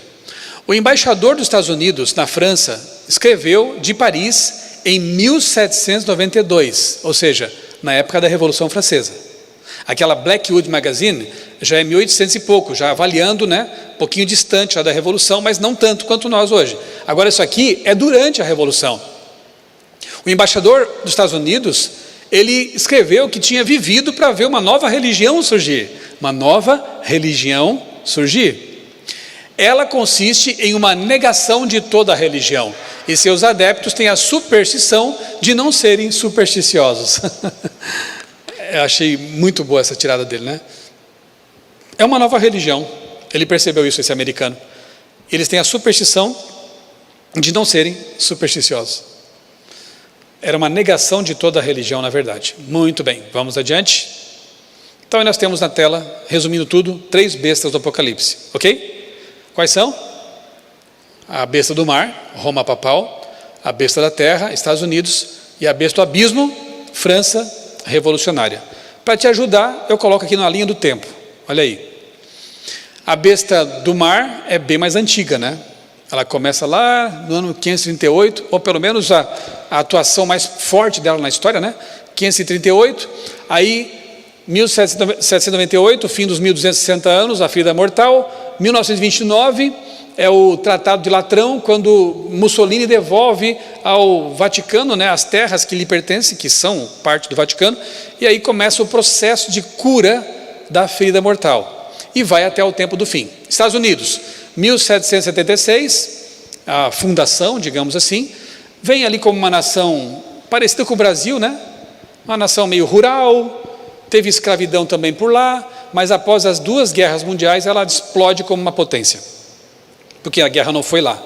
O embaixador dos Estados Unidos na França escreveu de Paris em 1792, ou seja, na época da Revolução Francesa. Aquela Blackwood Magazine já é 1800 e pouco, já avaliando, um pouquinho distante já da Revolução, mas não tanto quanto nós hoje. Agora isso aqui é durante a Revolução. O embaixador dos Estados Unidos, ele escreveu que tinha vivido para ver uma nova religião surgir. Uma nova religião surgir. Ela consiste em uma negação de toda a religião. E seus adeptos têm a superstição de não serem supersticiosos. Eu achei muito boa essa tirada dele, É uma nova religião. Ele percebeu isso, esse americano. Eles têm a superstição de não serem supersticiosos. Era uma negação de toda a religião, na verdade. Muito bem, vamos adiante. Então, nós temos na tela, resumindo tudo, 3 bestas do Apocalipse, ok? Quais são? A besta do mar, Roma papal, a besta da terra, Estados Unidos, e a besta do abismo, França revolucionária. Para te ajudar, eu coloco aqui na linha do tempo. Olha aí. A besta do mar é bem mais antiga, Ela começa lá no ano 538, ou pelo menos a atuação mais forte dela na história, 538, aí 1798, fim dos 1260 anos, a ferida mortal. 1929 é o Tratado de Latrão, quando Mussolini devolve ao Vaticano, as terras que lhe pertencem, que são parte do Vaticano, e aí começa o processo de cura da ferida mortal, e vai até o tempo do fim. Estados Unidos, 1776, a fundação, digamos assim, vem ali como uma nação parecida com o Brasil, uma nação meio rural, teve escravidão também por lá, mas após as 2 guerras mundiais, ela explode como uma potência, porque a guerra não foi lá.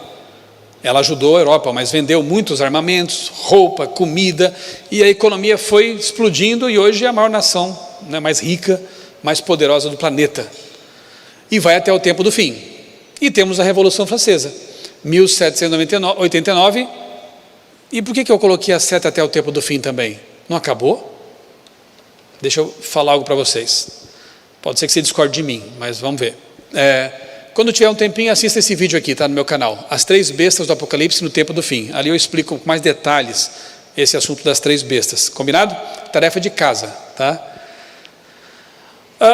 Ela ajudou a Europa, mas vendeu muitos armamentos, roupa, comida, e a economia foi explodindo, e hoje é a maior nação, mais rica, mais poderosa do planeta. E vai até o tempo do fim. E temos a Revolução Francesa, 1789. E por que eu coloquei a seta até o tempo do fim também? Não acabou? Deixa eu falar algo para vocês. Pode ser que você discorde de mim, mas vamos ver. Quando tiver um tempinho, assista esse vídeo aqui, está no meu canal. As 3 bestas do Apocalipse no tempo do fim. Ali eu explico com mais detalhes esse assunto das 3 bestas. Combinado? Tarefa de casa, tá?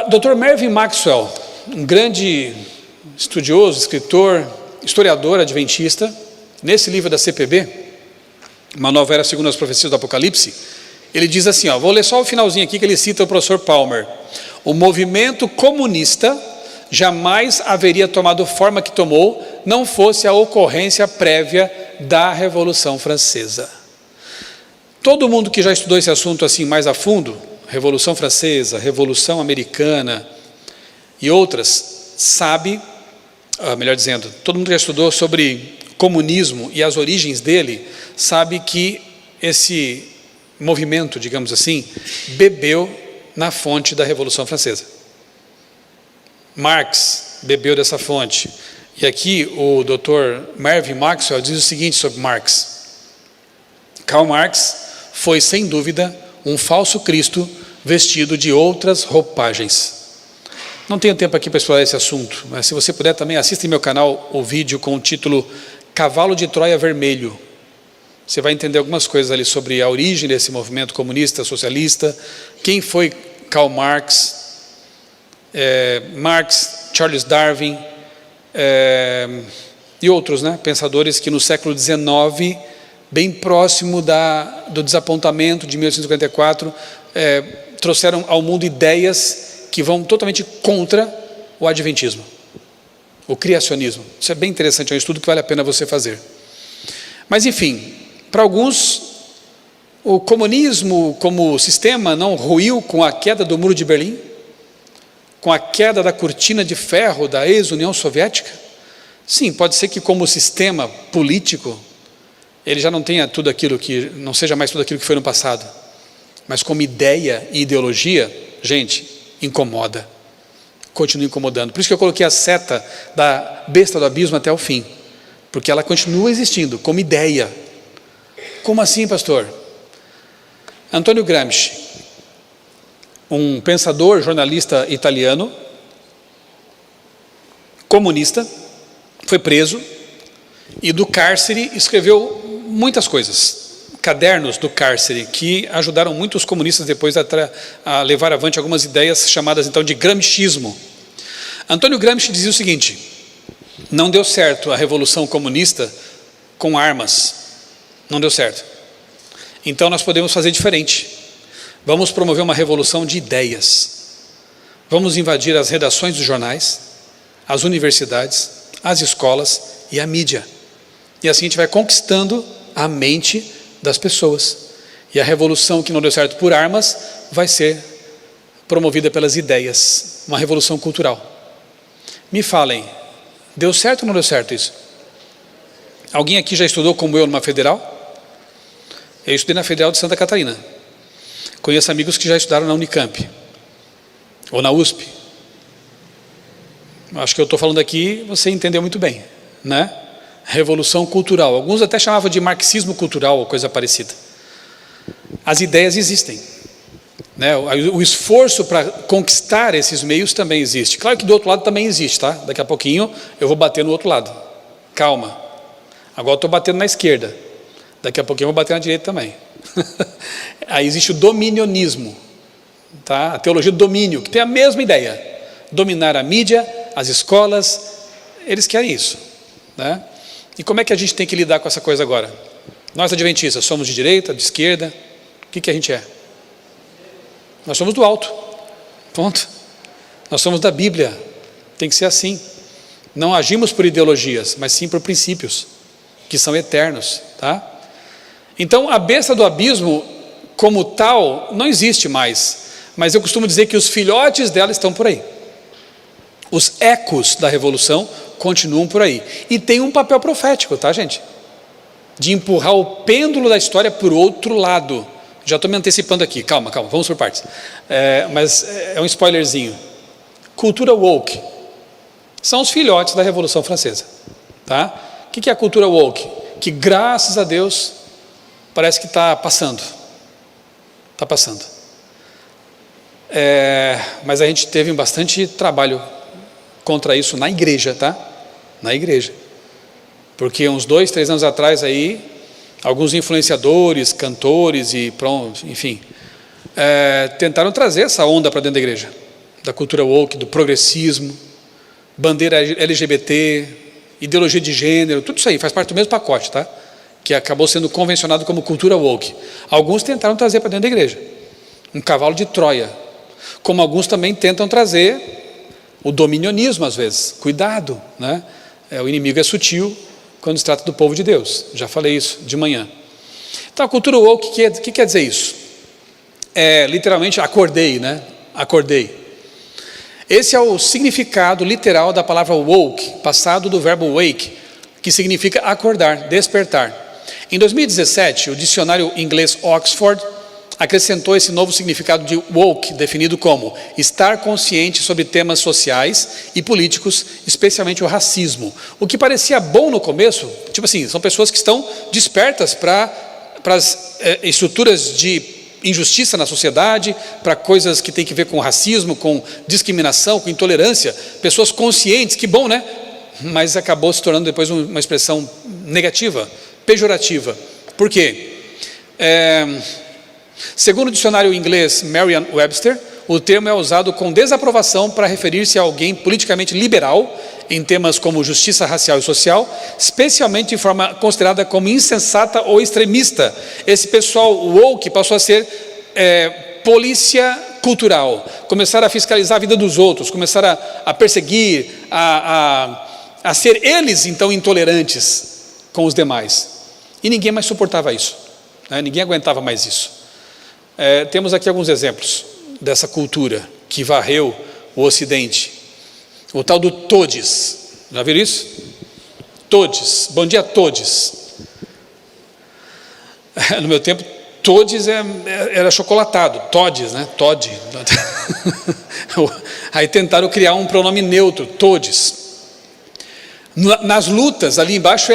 Dr. Mervyn Maxwell, um grande estudioso, escritor, historiador adventista, nesse livro da CPB, Uma Nova Era Segundo as Profecias do Apocalipse, ele diz assim, vou ler só o finalzinho aqui que ele cita o professor Palmer. O movimento comunista jamais haveria tomado forma que tomou, não fosse a ocorrência prévia da Revolução Francesa. Todo mundo que já estudou esse assunto assim mais a fundo, Revolução Francesa, Revolução Americana e outras, sabe, melhor dizendo, todo mundo que já estudou sobre comunismo e as origens dele, sabe que esse movimento, digamos assim, bebeu na fonte da Revolução Francesa. Marx bebeu dessa fonte. E aqui o Dr. Mervyn Maxwell diz o seguinte sobre Marx. Karl Marx foi, sem dúvida, um falso Cristo vestido de outras roupagens. Não tenho tempo aqui para explorar esse assunto, mas se você puder também, assista em meu canal o vídeo com o título Cavalo de Troia Vermelho. Você vai entender algumas coisas ali sobre a origem desse movimento comunista, socialista, quem foi Karl Marx, Charles Darwin e outros, pensadores que no século XIX, bem próximo do desapontamento de 1854, trouxeram ao mundo ideias que vão totalmente contra o adventismo, o criacionismo. Isso é bem interessante, é um estudo que vale a pena você fazer. Mas enfim, para alguns, o comunismo como sistema não ruiu com a queda do Muro de Berlim, com a queda da cortina de ferro da ex-União Soviética? Sim, pode ser que como sistema político, ele já não tenha tudo aquilo que, não seja mais tudo aquilo que foi no passado. Mas como ideia e ideologia, gente, incomoda. Continua incomodando. Por isso que eu coloquei a seta da besta do abismo até o fim. Porque ela continua existindo como ideia. Como assim, pastor? Antonio Gramsci, um pensador, jornalista italiano, comunista, foi preso e do cárcere escreveu muitas coisas, cadernos do cárcere, que ajudaram muito os comunistas depois a levar avante algumas ideias chamadas então de gramscismo. Antônio Gramsci dizia o seguinte: não deu certo a revolução comunista com armas, não deu certo. Então nós podemos fazer diferente. Vamos promover uma revolução de ideias. Vamos invadir as redações dos jornais, as universidades, as escolas e a mídia. E assim a gente vai conquistando a mente das pessoas. E a revolução que não deu certo por armas vai ser promovida pelas ideias. Uma revolução cultural. Me falem, deu certo ou não deu certo isso? Alguém aqui já estudou como eu numa federal? Eu estudei na Federal de Santa Catarina. Conheço amigos que já estudaram na Unicamp ou na USP. Acho que eu estou falando aqui, você entendeu muito bem, né? Revolução cultural. Alguns até chamavam de marxismo cultural ou coisa parecida. As ideias existem, né? O esforço para conquistar esses meios também existe. Claro que do outro lado também existe, tá? Daqui a pouquinho eu vou bater no outro lado. Calma. Agora estou batendo na esquerda. Daqui a pouquinho eu vou bater na direita também. Aí existe o dominionismo, tá? A teologia do domínio, que tem a mesma ideia. Dominar a mídia, as escolas, eles querem isso, né? E como é que a gente tem que lidar com essa coisa agora? Nós adventistas somos de direita, de esquerda, o que a gente é? Nós somos do alto, ponto. Nós somos da Bíblia, tem que ser assim. Não agimos por ideologias, mas sim por princípios, que são eternos, tá? Então a besta do abismo como tal não existe mais, mas eu costumo dizer que os filhotes dela estão por aí. Os ecos da revolução continuam por aí. E tem um papel profético, tá, gente? De empurrar o pêndulo da história por outro lado. Já estou me antecipando aqui, calma, vamos por partes. Mas é um spoilerzinho. Cultura woke são os filhotes da Revolução Francesa, tá? O que é a cultura woke? Que graças a Deus parece que está passando. Está passando. Mas a gente teve bastante trabalho contra isso na igreja, tá? Na igreja. Porque uns 2, 3 anos atrás aí, alguns influenciadores, cantores e pronto, enfim, tentaram trazer essa onda para dentro da igreja. Da cultura woke, do progressismo, bandeira LGBT, ideologia de gênero, tudo isso aí faz parte do mesmo pacote, tá? Que acabou sendo convencionado como cultura woke. Alguns tentaram trazer para dentro da igreja um cavalo de Troia, como alguns também tentam trazer o dominionismo às vezes. Cuidado, né? O inimigo é sutil quando se trata do povo de Deus. Já falei isso de manhã. Então a cultura woke, o que quer dizer isso? Literalmente acordei, né? Acordei. Esse é o significado literal da palavra woke, passado do verbo wake, que significa acordar, despertar. Em 2017, o dicionário inglês Oxford acrescentou esse novo significado de woke, definido como estar consciente sobre temas sociais e políticos, especialmente o racismo. O que parecia bom no começo, tipo assim, são pessoas que estão despertas para as estruturas de injustiça na sociedade, para coisas que tem que ver com racismo, com discriminação, com intolerância, pessoas conscientes, que bom, né? Mas acabou se tornando depois uma expressão negativa, pejorativa. Por quê? Segundo o dicionário inglês Merriam-Webster, o termo é usado com desaprovação para referir-se a alguém politicamente liberal em temas como justiça racial e social, especialmente de forma considerada como insensata ou extremista. Esse pessoal woke passou a ser polícia cultural, começaram a fiscalizar a vida dos outros, começaram a perseguir, a ser eles então intolerantes com os demais. E ninguém mais suportava isso, né? Ninguém aguentava mais isso. Temos aqui alguns exemplos dessa cultura que varreu o Ocidente. O tal do todes, já viram isso? Todes, bom dia todes. No meu tempo, todes era chocolatado, todes, né? Todd. Aí tentaram criar um pronome neutro, todes. Nas lutas, ali embaixo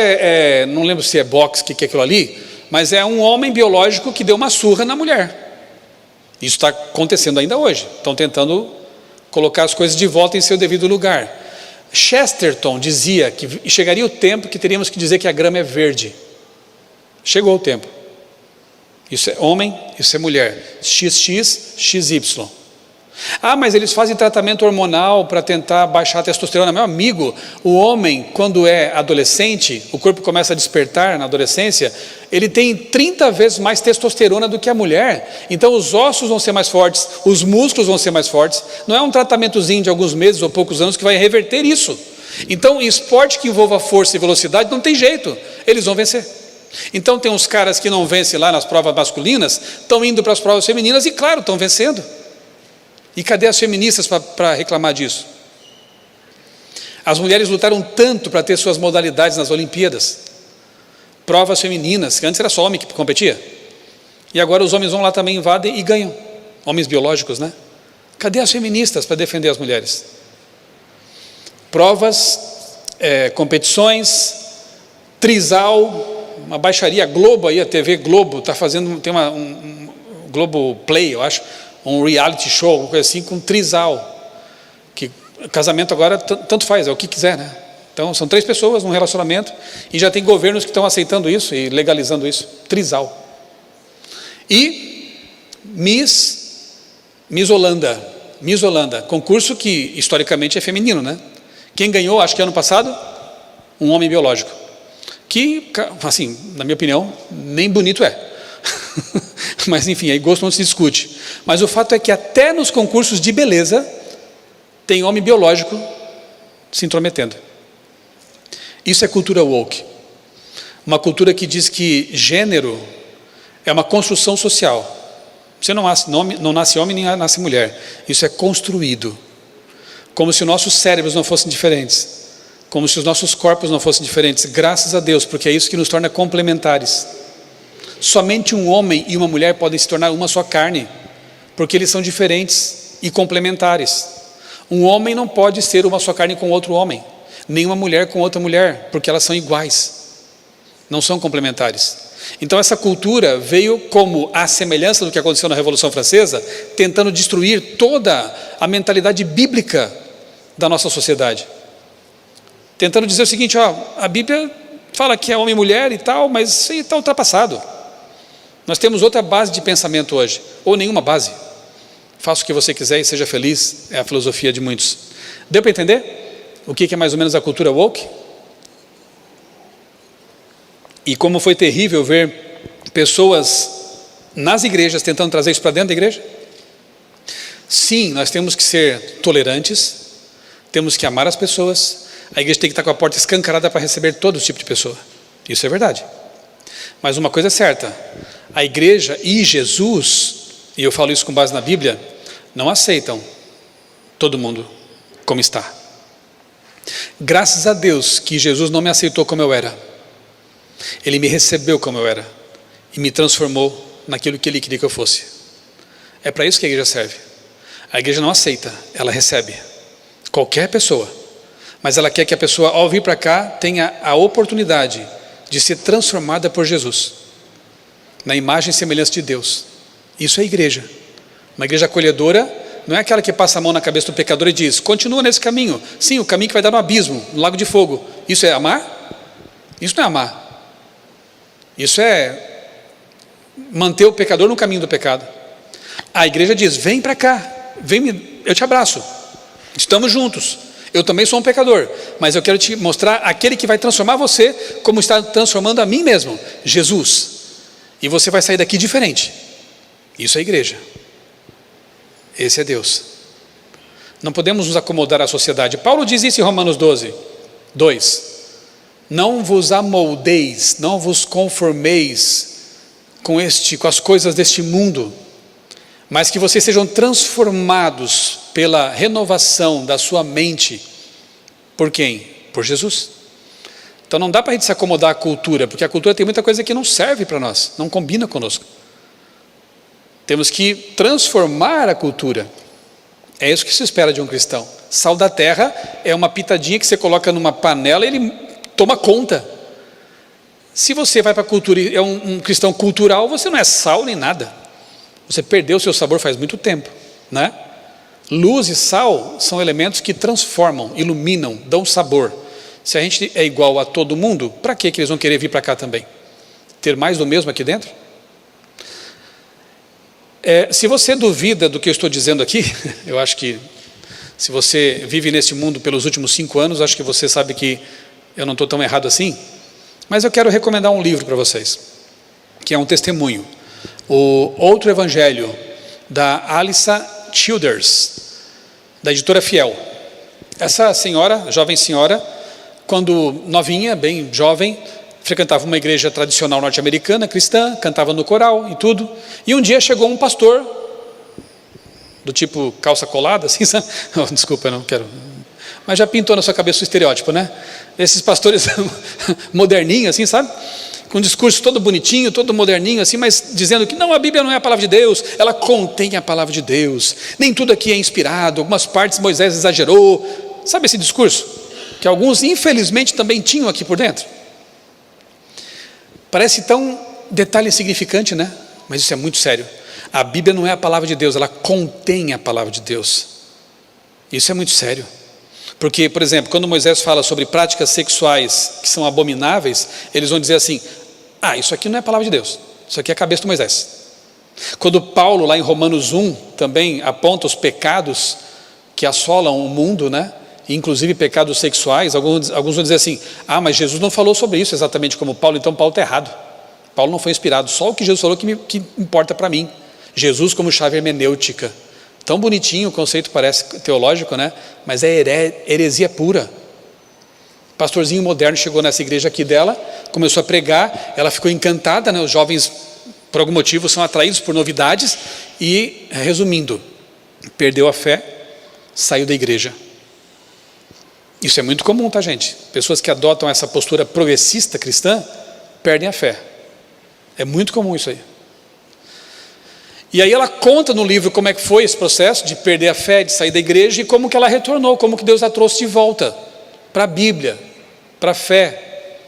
não lembro se é boxe, o que é aquilo ali, mas é um homem biológico que deu uma surra na mulher. Isso está acontecendo ainda hoje. Estão tentando colocar as coisas de volta em seu devido lugar. Chesterton dizia que chegaria o tempo que teríamos que dizer que a grama é verde. Chegou o tempo. Isso é homem, isso é mulher. XX, XY. Mas eles fazem tratamento hormonal para tentar baixar a testosterona. Meu amigo, o homem, quando é adolescente, o corpo começa a despertar na adolescência, ele tem 30 vezes mais testosterona do que a mulher. Então os ossos vão ser mais fortes, os músculos vão ser mais fortes. Não é um tratamentozinho de alguns meses ou poucos anos que vai reverter isso. Então esporte que envolva força e velocidade não tem jeito, eles vão vencer. Então tem uns caras que não vencem lá nas provas masculinas, estão indo para as provas femininas e claro, estão vencendo. E cadê as feministas para reclamar disso? As mulheres lutaram tanto para ter suas modalidades nas Olimpíadas, provas femininas, que antes era só homem que competia, e agora os homens vão lá também, invadem e ganham, homens biológicos, né? Cadê as feministas para defender as mulheres? Provas, competições, trisal, uma baixaria, Globo aí, a TV Globo está fazendo, tem um Globo Play, eu acho, um reality show, alguma coisa assim, com trisal, que casamento agora tanto faz, é o que quiser, né? Então são 3 pessoas num relacionamento e já tem governos que estão aceitando isso e legalizando isso, trisal. E Miss Holanda, concurso que historicamente é feminino, né? Quem ganhou, acho que ano passado, um homem biológico, que, assim, na minha opinião, nem bonito é. Mas enfim, aí gosto não se discute. Mas o fato é que até nos concursos de beleza tem homem biológico se intrometendo. Isso é cultura woke. Uma cultura que diz que gênero é uma construção social. Você não nasce homem nem nasce mulher. Isso é construído. Como se os nossos cérebros não fossem diferentes. Como se os nossos corpos não fossem diferentes. Graças a Deus, porque é isso que nos torna complementares. Somente um homem e uma mulher podem se tornar uma só carne, porque eles são diferentes e complementares. Um homem não pode ser uma só carne com outro homem, nem uma mulher com outra mulher, porque elas são iguais, não são complementares. Então essa cultura veio como a semelhança do que aconteceu na Revolução Francesa, tentando destruir toda a mentalidade bíblica da nossa sociedade. Tentando dizer o seguinte, a Bíblia fala que é homem e mulher e tal, mas isso aí está ultrapassado. Nós temos outra base de pensamento hoje, ou nenhuma base. Faça o que você quiser e seja feliz, é a filosofia de muitos. Deu para entender o que é mais ou menos a cultura woke? E como foi terrível ver pessoas nas igrejas tentando trazer isso para dentro da igreja. Sim, nós temos que ser tolerantes, temos que amar as pessoas, a igreja tem que estar com a porta escancarada para receber todo tipo de pessoa, isso é verdade. Mas uma coisa é certa, a igreja e Jesus, e eu falo isso com base na Bíblia, não aceitam todo mundo como está. Graças a Deus que Jesus não me aceitou como eu era, Ele me recebeu como eu era e me transformou naquilo que Ele queria que eu fosse. É para isso que a igreja serve. A igreja não aceita, ela recebe qualquer pessoa, mas ela quer que a pessoa, ao vir para cá, tenha a oportunidade de ser transformada por Jesus, na imagem e semelhança de Deus. Isso é igreja. Uma igreja acolhedora não é aquela que passa a mão na cabeça do pecador e diz: continua nesse caminho. Sim, o caminho que vai dar no abismo, no lago de fogo. Isso é amar? Isso não é amar. Isso é manter o pecador no caminho do pecado. A igreja diz: vem para cá, eu te abraço, estamos juntos, eu também sou um pecador, mas eu quero te mostrar aquele que vai transformar você, como está transformando a mim mesmo, Jesus, e você vai sair daqui diferente. Isso é igreja, esse é Deus. Não podemos nos acomodar à sociedade. Paulo diz isso em Romanos 12, 2: não vos amoldeis, não vos conformeis com as coisas deste mundo, mas que vocês sejam transformados pela renovação da sua mente. Por quem? Por Jesus. Então não dá para a gente se acomodar à cultura, porque a cultura tem muita coisa que não serve para nós, não combina conosco. Temos que transformar a cultura. É isso que se espera de um cristão. Sal da terra é uma pitadinha que você coloca numa panela e ele toma conta. Se você vai para a cultura e é um cristão cultural, você não é sal nem nada. Você perdeu o seu sabor faz muito tempo, né? Luz e sal são elementos que transformam, iluminam, dão sabor. Se a gente é igual a todo mundo, para que eles vão querer vir para cá também? Ter mais do mesmo aqui dentro? Se você duvida do que eu estou dizendo aqui, eu acho que se você vive nesse mundo pelos últimos 5 anos, acho que você sabe que eu não estou tão errado assim. Mas eu quero recomendar um livro para vocês, que é um testemunho. O Outro Evangelho, da Alissa Childers, da editora Fiel. Essa senhora, jovem senhora, quando novinha, bem jovem, frequentava uma igreja tradicional norte-americana, cristã, cantava no coral e tudo. E um dia chegou um pastor, do tipo calça colada, assim, sabe? Oh, desculpa, eu não quero... Mas já pintou na sua cabeça o estereótipo, né? Esses pastores moderninhos, assim, sabe? Com um discurso todo bonitinho, todo moderninho, assim, mas dizendo que não, a Bíblia não é a palavra de Deus, ela contém a palavra de Deus. Nem tudo aqui é inspirado, algumas partes Moisés exagerou. Sabe esse discurso? Que alguns, infelizmente, também tinham aqui por dentro. Parece tão detalhe insignificante, né? Mas isso é muito sério. A Bíblia não é a palavra de Deus, ela contém a palavra de Deus. Isso é muito sério. Porque, por exemplo, quando Moisés fala sobre práticas sexuais que são abomináveis, eles vão dizer assim: ah, isso aqui não é a palavra de Deus, isso aqui é a cabeça do Moisés. Quando Paulo, lá em Romanos 1, também aponta os pecados que assolam o mundo, né? Inclusive pecados sexuais, alguns vão dizer assim: ah, mas Jesus não falou sobre isso exatamente como Paulo, então Paulo está errado. Paulo não foi inspirado, só o que Jesus falou que importa para mim. Jesus como chave hermenêutica. Tão bonitinho o conceito, parece teológico, né? Mas é heresia pura. Pastorzinho moderno chegou nessa igreja aqui dela, começou a pregar, ela ficou encantada, né? Os jovens, por algum motivo, são atraídos por novidades e, resumindo, perdeu a fé, saiu da igreja. Isso é muito comum, tá, gente? Pessoas que adotam essa postura progressista cristã perdem a fé. É muito comum isso aí. E aí ela conta no livro como é que foi esse processo de perder a fé, de sair da igreja, e como que ela retornou, como que Deus a trouxe de volta para a Bíblia, para a fé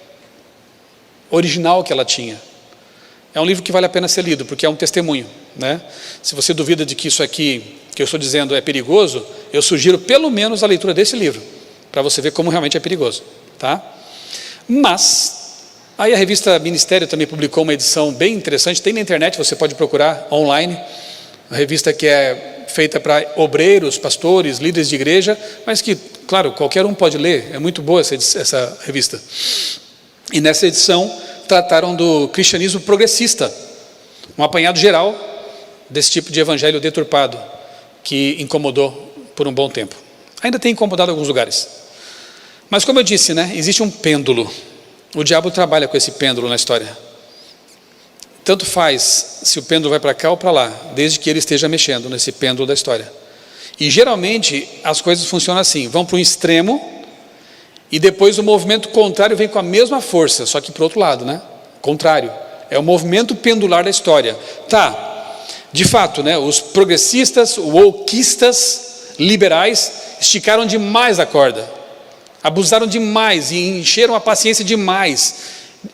original que ela tinha. É um livro que vale a pena ser lido, porque é um testemunho, né? Se você duvida de que isso aqui, que eu estou dizendo, é perigoso, eu sugiro pelo menos a leitura desse livro, para você ver como realmente é perigoso, tá? Mas aí a revista Ministério também publicou uma edição bem interessante, tem na internet, você pode procurar online, uma revista que é feita para obreiros, pastores, líderes de igreja, mas que, claro, qualquer um pode ler, é muito boa essa revista. E nessa edição trataram do cristianismo progressista, um apanhado geral desse tipo de evangelho deturpado que incomodou por um bom tempo. Ainda tem incomodado em alguns lugares. Mas como eu disse, né, existe um pêndulo. O diabo trabalha com esse pêndulo na história. Tanto faz se o pêndulo vai para cá ou para lá, desde que ele esteja mexendo nesse pêndulo da história. E geralmente as coisas funcionam assim, vão para um extremo e depois o movimento contrário vem com a mesma força, só que para o outro lado, né? Contrário. É o movimento pendular da história. Tá, de fato, né, os progressistas, wokeistas, liberais, esticaram demais a corda. Abusaram demais e encheram a paciência demais,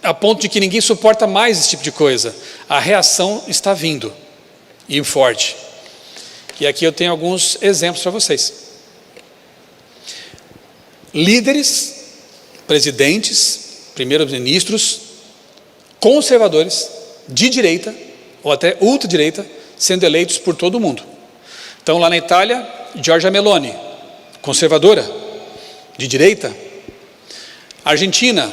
a ponto de que ninguém suporta mais esse tipo de coisa. A reação está vindo, e forte. E aqui eu tenho alguns exemplos para vocês. Líderes, presidentes, primeiros-ministros, conservadores, de direita, ou até ultradireita, sendo eleitos por todo mundo. Então lá na Itália, Giorgia Meloni, conservadora, de direita. Argentina,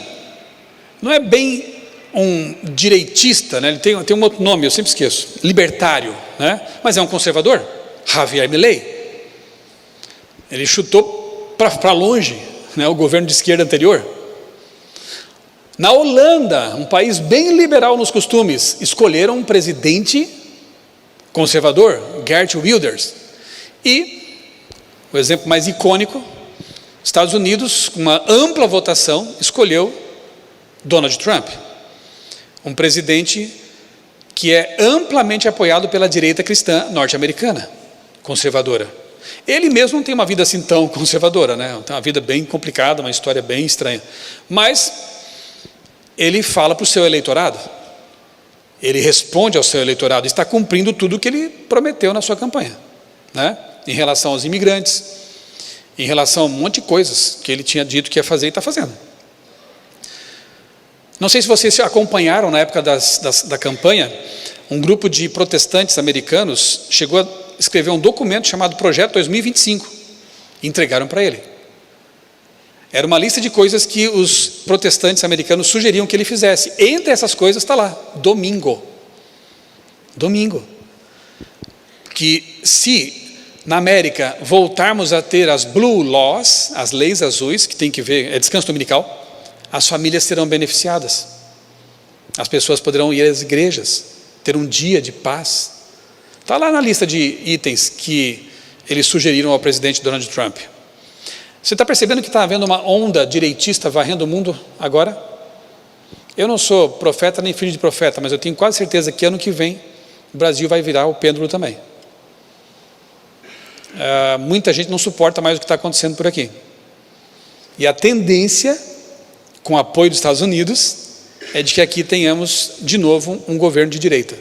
não é bem um direitista, né? Ele tem um outro nome, eu sempre esqueço, libertário, né? Mas é um conservador, Javier Milei. Ele chutou para longe, né, o governo de esquerda anterior. Na Holanda, um país bem liberal nos costumes, escolheram um presidente conservador, Geert Wilders. E o exemplo mais icônico, Estados Unidos, com uma ampla votação, escolheu Donald Trump, um presidente que é amplamente apoiado pela direita cristã norte-americana, conservadora. Ele mesmo não tem uma vida assim tão conservadora, né? Tem uma vida bem complicada, uma história bem estranha. Mas ele fala para o seu eleitorado, ele responde ao seu eleitorado, está cumprindo tudo o que ele prometeu na sua campanha, né? Em relação aos imigrantes, em relação a um monte de coisas que ele tinha dito que ia fazer e está fazendo. Não sei se vocês acompanharam na época da campanha, um grupo de protestantes americanos chegou a escrever um documento chamado Projeto 2025, e entregaram para ele. Era uma lista de coisas que os protestantes americanos sugeriam que ele fizesse. Entre essas coisas está lá, domingo. Que se na América voltarmos a ter as blue laws, as leis azuis, que tem que ver, é descanso dominical, as famílias serão beneficiadas. As pessoas poderão ir às igrejas, ter um dia de paz. Está lá na lista de itens que eles sugeriram ao presidente Donald Trump. Você está percebendo que está havendo uma onda direitista varrendo o mundo agora? Eu não sou profeta nem filho de profeta, mas eu tenho quase certeza que ano que vem o Brasil vai virar o pêndulo também. Muita gente não suporta mais o que está acontecendo por aqui. E a tendência, com o apoio dos Estados Unidos, é de que aqui tenhamos de novo um governo de direita.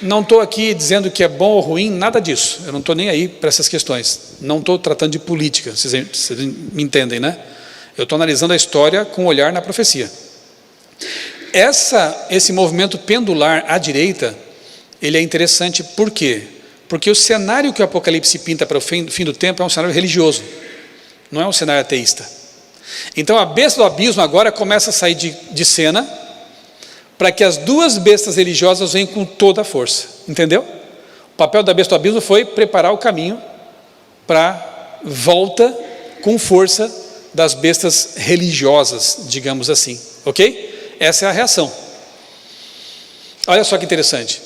Não estou aqui dizendo que é bom ou ruim, nada disso. Eu não estou nem aí para essas questões. Não estou tratando de política, vocês me entendem, né? Eu estou analisando a história com um olhar na profecia. Esse movimento pendular à direita, ele é interessante por quê? Porque o cenário que o Apocalipse pinta para o fim do tempo é um cenário religioso, não é um cenário ateísta. Então a besta do abismo agora começa a sair de cena, para que as duas bestas religiosas venham com toda a força, entendeu? O papel da besta do abismo foi preparar o caminho para a volta com força das bestas religiosas, digamos assim, ok? Essa é a reação. Olha só que interessante.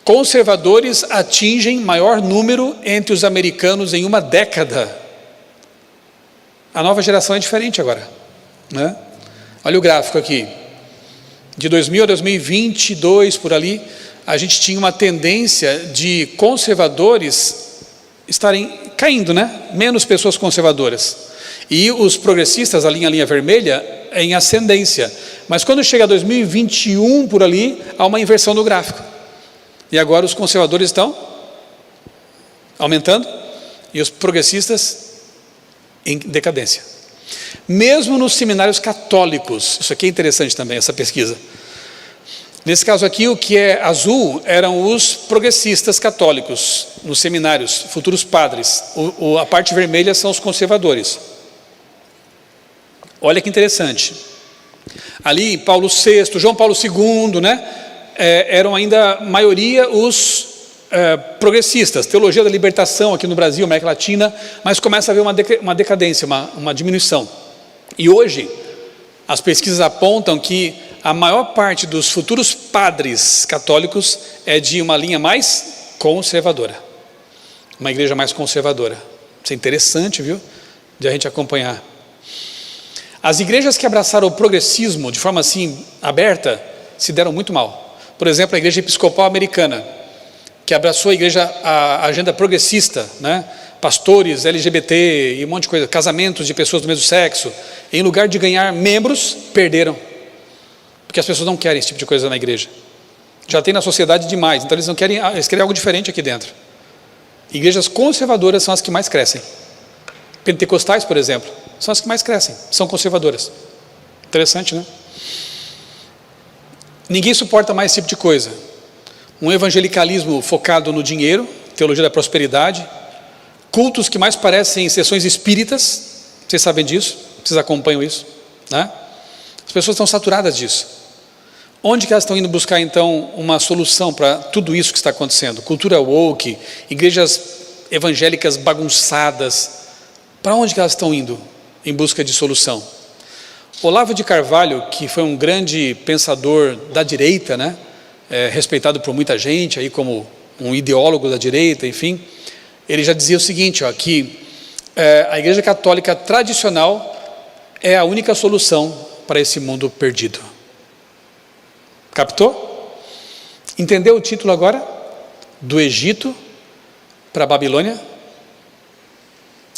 Conservadores atingem maior número entre os americanos em uma década. A nova geração é diferente agora, né? Olha o gráfico aqui. De 2000 a 2022, por ali, a gente tinha uma tendência de conservadores estarem caindo, né? Menos pessoas conservadoras. E os progressistas, a linha vermelha, em ascendência. Mas quando chega a 2021, por ali, há uma inversão do gráfico. E agora os conservadores estão aumentando e os progressistas em decadência. Mesmo nos seminários católicos, isso aqui é interessante também, essa pesquisa. Nesse caso aqui, o que é azul eram os progressistas católicos, nos seminários, futuros padres. A parte vermelha são os conservadores. Olha que interessante. Ali Paulo VI, João Paulo II, né? Eram ainda maioria os progressistas, teologia da libertação aqui no Brasil, América Latina, mas começa a haver uma decadência, uma diminuição. E hoje as pesquisas apontam que a maior parte dos futuros padres católicos é de uma linha mais conservadora, uma igreja mais conservadora. Isso é interessante, viu, de a gente acompanhar. As igrejas que abraçaram o progressismo de forma assim aberta se deram muito mal. Por exemplo, a Igreja Episcopal Americana, que abraçou a agenda progressista, né? Pastores, LGBT e um monte de coisa, casamentos de pessoas do mesmo sexo, em lugar de ganhar membros, perderam, porque as pessoas não querem esse tipo de coisa na igreja. Já tem na sociedade demais, então eles não querem, eles querem algo diferente aqui dentro. Igrejas conservadoras são as que mais crescem. Pentecostais, por exemplo, são as que mais crescem, são conservadoras. Interessante, né? Ninguém suporta mais esse tipo de coisa. Um evangelicalismo focado no dinheiro, teologia da prosperidade, cultos que mais parecem sessões espíritas, vocês sabem disso, vocês acompanham isso, né? As pessoas estão saturadas disso. Onde que elas estão indo buscar então uma solução para tudo isso que está acontecendo? Cultura woke, igrejas evangélicas bagunçadas, para onde que elas estão indo em busca de solução? Olavo de Carvalho, que foi um grande pensador da direita, né? Respeitado por muita gente aí como um ideólogo da direita, enfim, ele já dizia o seguinte, que a Igreja Católica tradicional é a única solução para esse mundo perdido. Captou? Entendeu o título agora? Do Egito para a Babilônia?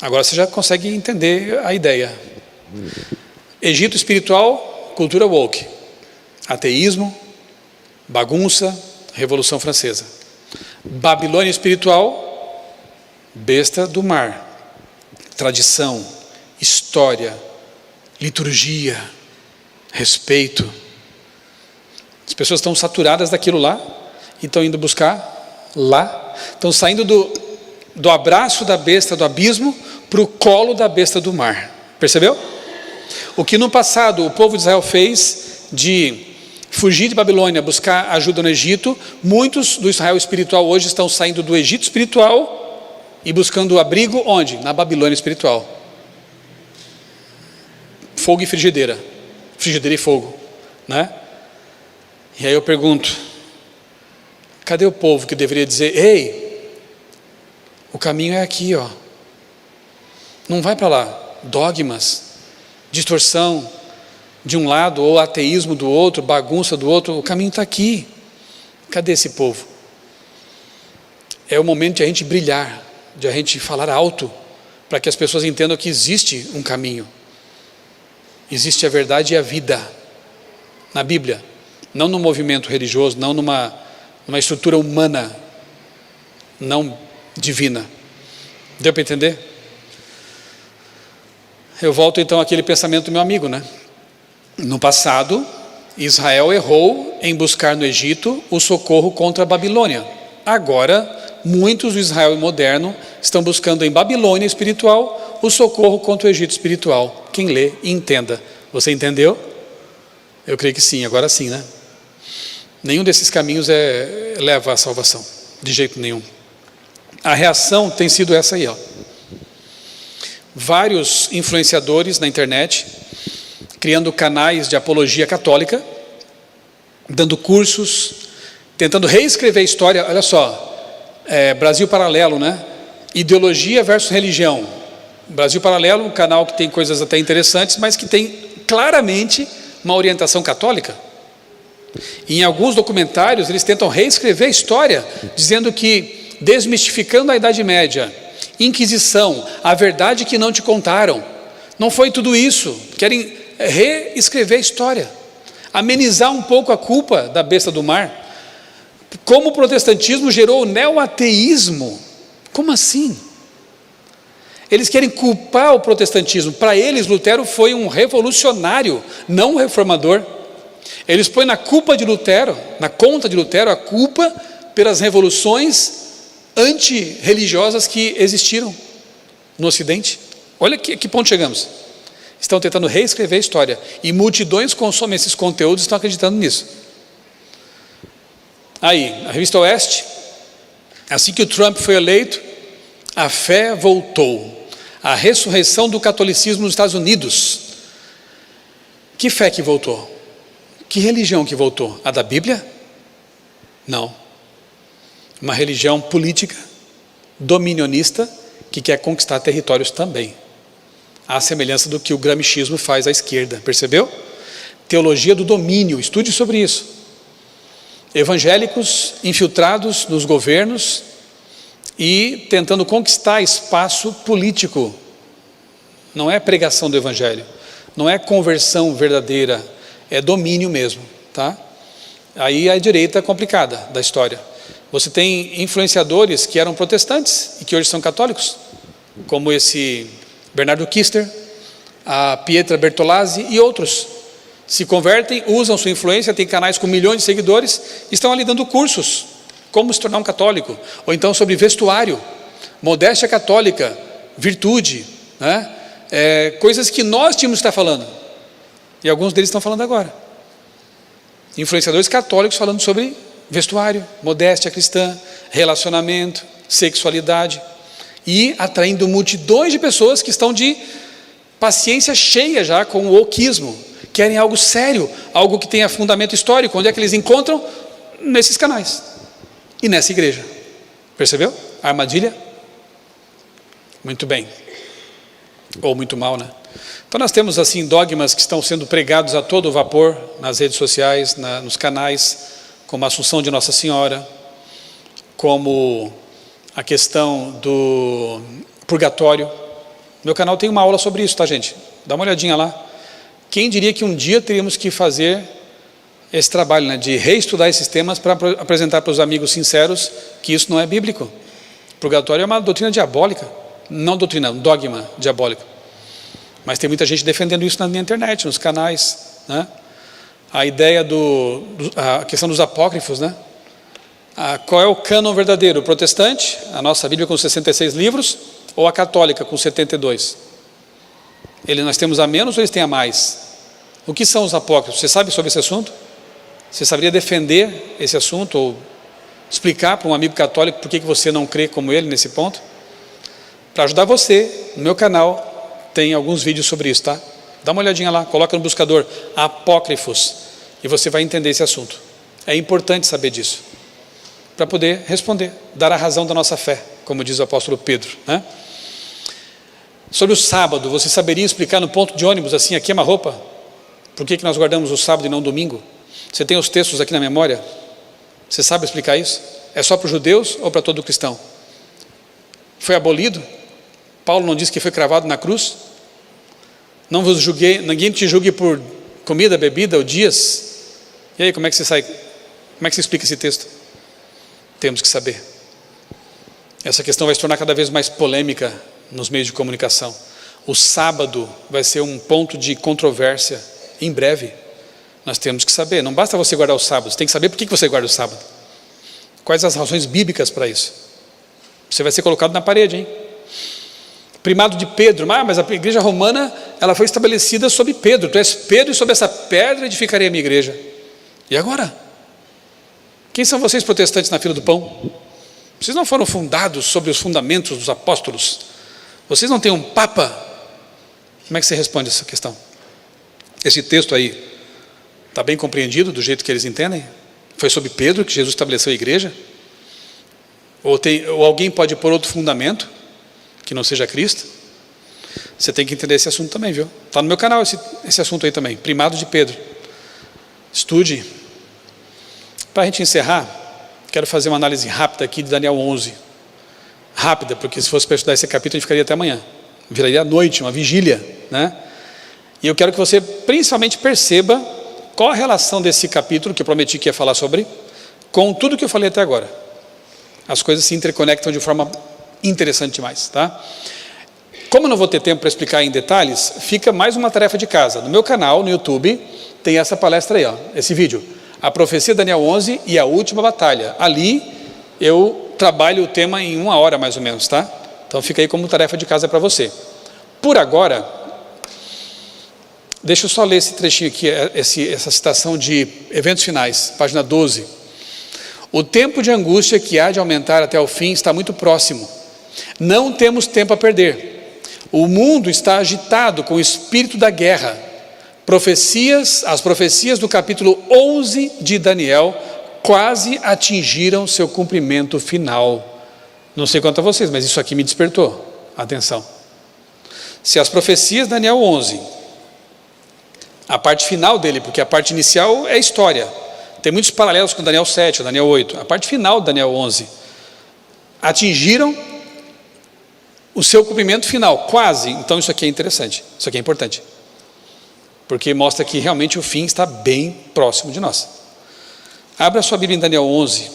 Agora você já consegue entender a ideia. Egito espiritual, cultura woke, ateísmo, bagunça, Revolução Francesa. Babilônia espiritual, besta do mar, tradição, história, liturgia, respeito. As pessoas estão saturadas daquilo lá e estão indo buscar lá, estão saindo do abraço da besta do abismo para o colo da besta do mar. Percebeu? O que no passado o povo de Israel fez de fugir de Babilônia, buscar ajuda no Egito, muitos do Israel espiritual hoje estão saindo do Egito espiritual e buscando abrigo onde? Na Babilônia espiritual. Fogo e frigideira, frigideira e fogo, né? E aí eu pergunto, cadê o povo que deveria dizer, ei, o caminho é aqui, não vai para lá, dogmas, distorção de um lado ou ateísmo do outro, bagunça do outro, o caminho está aqui. Cadê esse povo? É o momento de a gente brilhar, de a gente falar alto, para que as pessoas entendam que existe um caminho, existe a verdade e a vida na Bíblia, não no movimento religioso, não numa estrutura humana, não divina. Deu para entender? Eu volto então àquele pensamento do meu amigo, né? No passado, Israel errou em buscar no Egito o socorro contra a Babilônia. Agora, muitos do Israel moderno estão buscando em Babilônia espiritual o socorro contra o Egito espiritual. Quem lê, entenda. Você entendeu? Eu creio que sim, agora sim, né? Nenhum desses caminhos leva à salvação, de jeito nenhum. A reação tem sido essa aí, Vários influenciadores na internet, criando canais de apologia católica, dando cursos, tentando reescrever a história. Olha só, Brasil Paralelo, né? Ideologia versus religião. Brasil Paralelo, um canal que tem coisas até interessantes, mas que tem claramente uma orientação católica. E em alguns documentários eles tentam reescrever a história, dizendo que, desmistificando a Idade Média, Inquisição, a verdade que não te contaram, não foi tudo isso. Querem reescrever a história, amenizar um pouco a culpa da besta do mar. Como o protestantismo gerou o neoateísmo. Como assim? Eles querem culpar o protestantismo. Para eles, Lutero foi um revolucionário, não um reformador. Eles põem na culpa de Lutero, na conta de Lutero, a culpa pelas revoluções antirreligiosas que existiram no Ocidente. Olha que ponto chegamos. Estão tentando reescrever a história. E multidões consomem esses conteúdos e estão acreditando nisso. Aí, a revista Oeste, assim que o Trump foi eleito, a fé voltou. A ressurreição do catolicismo nos Estados Unidos. Que fé que voltou? Que religião que voltou? A da Bíblia? Não. Uma religião política, dominionista, que quer conquistar territórios também. À semelhança do que o gramscismo faz à esquerda, percebeu? Teologia do domínio, estude sobre isso. Evangélicos infiltrados nos governos e tentando conquistar espaço político. Não é pregação do evangelho, não é conversão verdadeira, é domínio mesmo, tá? Aí a direita é complicada da história. Você tem influenciadores que eram protestantes e que hoje são católicos, como esse Bernardo Kister, a Pietra Bertolazzi e outros. Se convertem, usam sua influência, tem canais com milhões de seguidores, estão ali dando cursos, como se tornar um católico, ou então sobre vestuário, modéstia católica, virtude, né? Coisas que nós tínhamos que estar falando, e alguns deles estão falando agora. Influenciadores católicos falando sobre vestuário, modéstia cristã, relacionamento, sexualidade, e atraindo multidões de pessoas que estão de paciência cheia já com o wokeismo, querem algo sério, algo que tenha fundamento histórico. Onde é que eles encontram? Nesses canais e nessa igreja. Percebeu? A armadilha? Muito bem. Ou muito mal, né? Então nós temos assim dogmas que estão sendo pregados a todo vapor nas redes sociais, nos canais, como a Assunção de Nossa Senhora, como a questão do purgatório. Meu canal tem uma aula sobre isso, tá, gente? Dá uma olhadinha lá. Quem diria que um dia teríamos que fazer esse trabalho, né, de reestudar esses temas para apresentar para os amigos sinceros que isso não é bíblico. Purgatório é uma doutrina diabólica. Não doutrina, um dogma diabólico. Mas tem muita gente defendendo isso na internet, nos canais, né? A ideia a questão dos apócrifos, né? Qual é o cânon verdadeiro? O protestante, a nossa Bíblia com 66 livros, ou a católica com 72? Nós temos a menos ou eles têm a mais? O que são os apócrifos? Você sabe sobre esse assunto? Você saberia defender esse assunto ou explicar para um amigo católico por que você não crê como ele nesse ponto? Para ajudar você, no meu canal tem alguns vídeos sobre isso, tá? Dá uma olhadinha lá, coloca no buscador apócrifos e você vai entender esse assunto. É importante saber disso, para poder responder, dar a razão da nossa fé, como diz o apóstolo Pedro, né? Sobre o sábado, você saberia explicar no ponto de ônibus, assim, a queima-roupa? Por que nós guardamos o sábado e não o domingo? Você tem os textos aqui na memória? Você sabe explicar isso? É só para os judeus ou para todo cristão? Foi abolido? Paulo não disse que foi cravado na cruz? Não vos julguei, ninguém te julgue por comida, bebida ou dias? E aí, como é que você explica esse texto? Temos que saber. Essa questão vai se tornar cada vez mais polêmica nos meios de comunicação. O sábado vai ser um ponto de controvérsia em breve. Nós temos que saber, não basta você guardar o sábado, você tem que saber por que você guarda o sábado. Quais as razões bíblicas para isso? Você vai ser colocado na parede, hein? Primado de Pedro, mas a igreja romana, ela foi estabelecida sob Pedro. Tu és Pedro e sobre essa pedra edificarei a minha igreja. E agora? Quem são vocês protestantes na fila do pão? Vocês não foram fundados sobre os fundamentos dos apóstolos? Vocês não têm um papa? Como é que você responde essa questão? Esse texto aí está bem compreendido do jeito que eles entendem? Foi sob Pedro que Jesus estabeleceu a igreja? Ou alguém pode pôr outro fundamento que não seja Cristo? Você tem que entender esse assunto também, viu? Está no meu canal esse assunto aí também, primado de Pedro. Estude. Para a gente encerrar, quero fazer uma análise rápida aqui de Daniel 11. Rápida, porque se fosse para estudar esse capítulo, a gente ficaria até amanhã. Viraria à noite, uma vigília, né? E eu quero que você principalmente perceba qual a relação desse capítulo, que eu prometi que ia falar sobre, com tudo que eu falei até agora. As coisas se interconectam de forma interessante demais, tá? Como eu não vou ter tempo para explicar em detalhes, fica mais uma tarefa de casa. No meu canal, no YouTube, tem essa palestra aí, ó, esse vídeo. A profecia de Daniel 11 e a última batalha. Ali eu trabalho o tema em 1 hora mais ou menos, tá? Então fica aí como tarefa de casa para você. Por agora, Deixa eu só ler esse trechinho aqui, essa citação de Eventos Finais, página 12. O tempo de angústia que há de aumentar até o fim está muito próximo. Não temos tempo a perder. O mundo está agitado com o espírito da guerra. As profecias do capítulo 11 de Daniel quase atingiram seu cumprimento final. Não sei quanto a vocês, mas isso aqui me despertou. Atenção. Se as profecias de Daniel 11, a parte final dele, porque a parte inicial é história, tem muitos paralelos com Daniel 7, Daniel 8, a parte final de Daniel 11, atingiram o seu cumprimento final, quase. Então isso aqui é interessante, isso aqui é importante, porque mostra que realmente o fim está bem próximo de nós. Abra sua Bíblia em Daniel 11,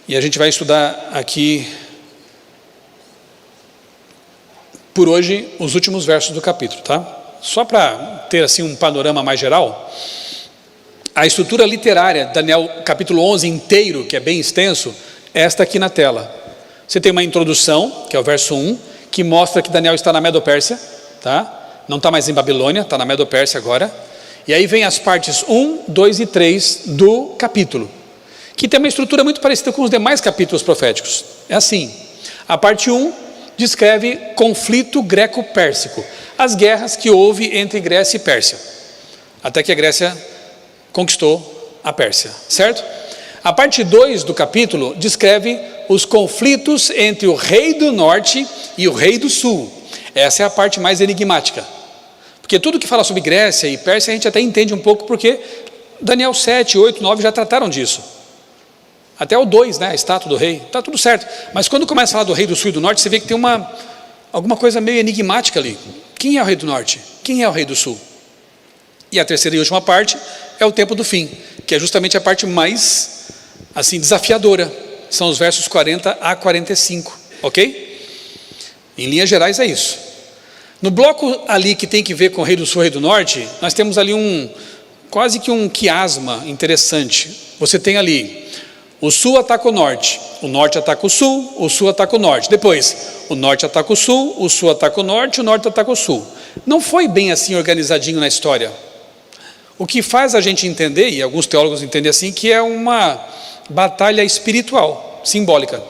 e a gente vai estudar aqui, por hoje, os últimos versos do capítulo, tá? Só para ter assim um panorama mais geral, a estrutura literária de Daniel capítulo 11 inteiro, que é bem extenso, é esta aqui na tela. Você tem uma introdução, que é o verso 1, que mostra que Daniel está na Medo-Pérsia, tá? Não está mais em Babilônia, está na Medo-Pérsia agora. E aí vem as partes 1, 2 e 3 do capítulo, que tem uma estrutura muito parecida com os demais capítulos proféticos. É assim, a parte 1 descreve conflito greco-pérsico, as guerras que houve entre Grécia e Pérsia, até que a Grécia conquistou a Pérsia, certo? A parte 2 do capítulo descreve os conflitos entre o rei do norte e o rei do sul. Essa é a parte mais enigmática, porque tudo que fala sobre Grécia e Pérsia a gente até entende um pouco, porque Daniel 7, 8, 9 já trataram disso. Até o 2, né, a estátua do rei, está tudo certo. Mas quando começa a falar do rei do sul e do norte, você vê que tem alguma coisa meio enigmática ali. Quem é o rei do norte? Quem é o rei do sul? E a terceira e última parte é o tempo do fim, que é justamente a parte mais assim desafiadora. São os versos 40 a 45, ok? Em linhas gerais é isso. No bloco ali que tem que ver com o rei do sul e o rei do norte, nós temos ali quase que um quiasma interessante. Você tem ali o sul ataca o norte ataca o sul ataca o norte. Depois, o norte ataca o sul ataca o norte ataca o sul. Não foi bem assim organizadinho na história. O que faz a gente entender, e alguns teólogos entendem assim, que é uma batalha espiritual, simbólica.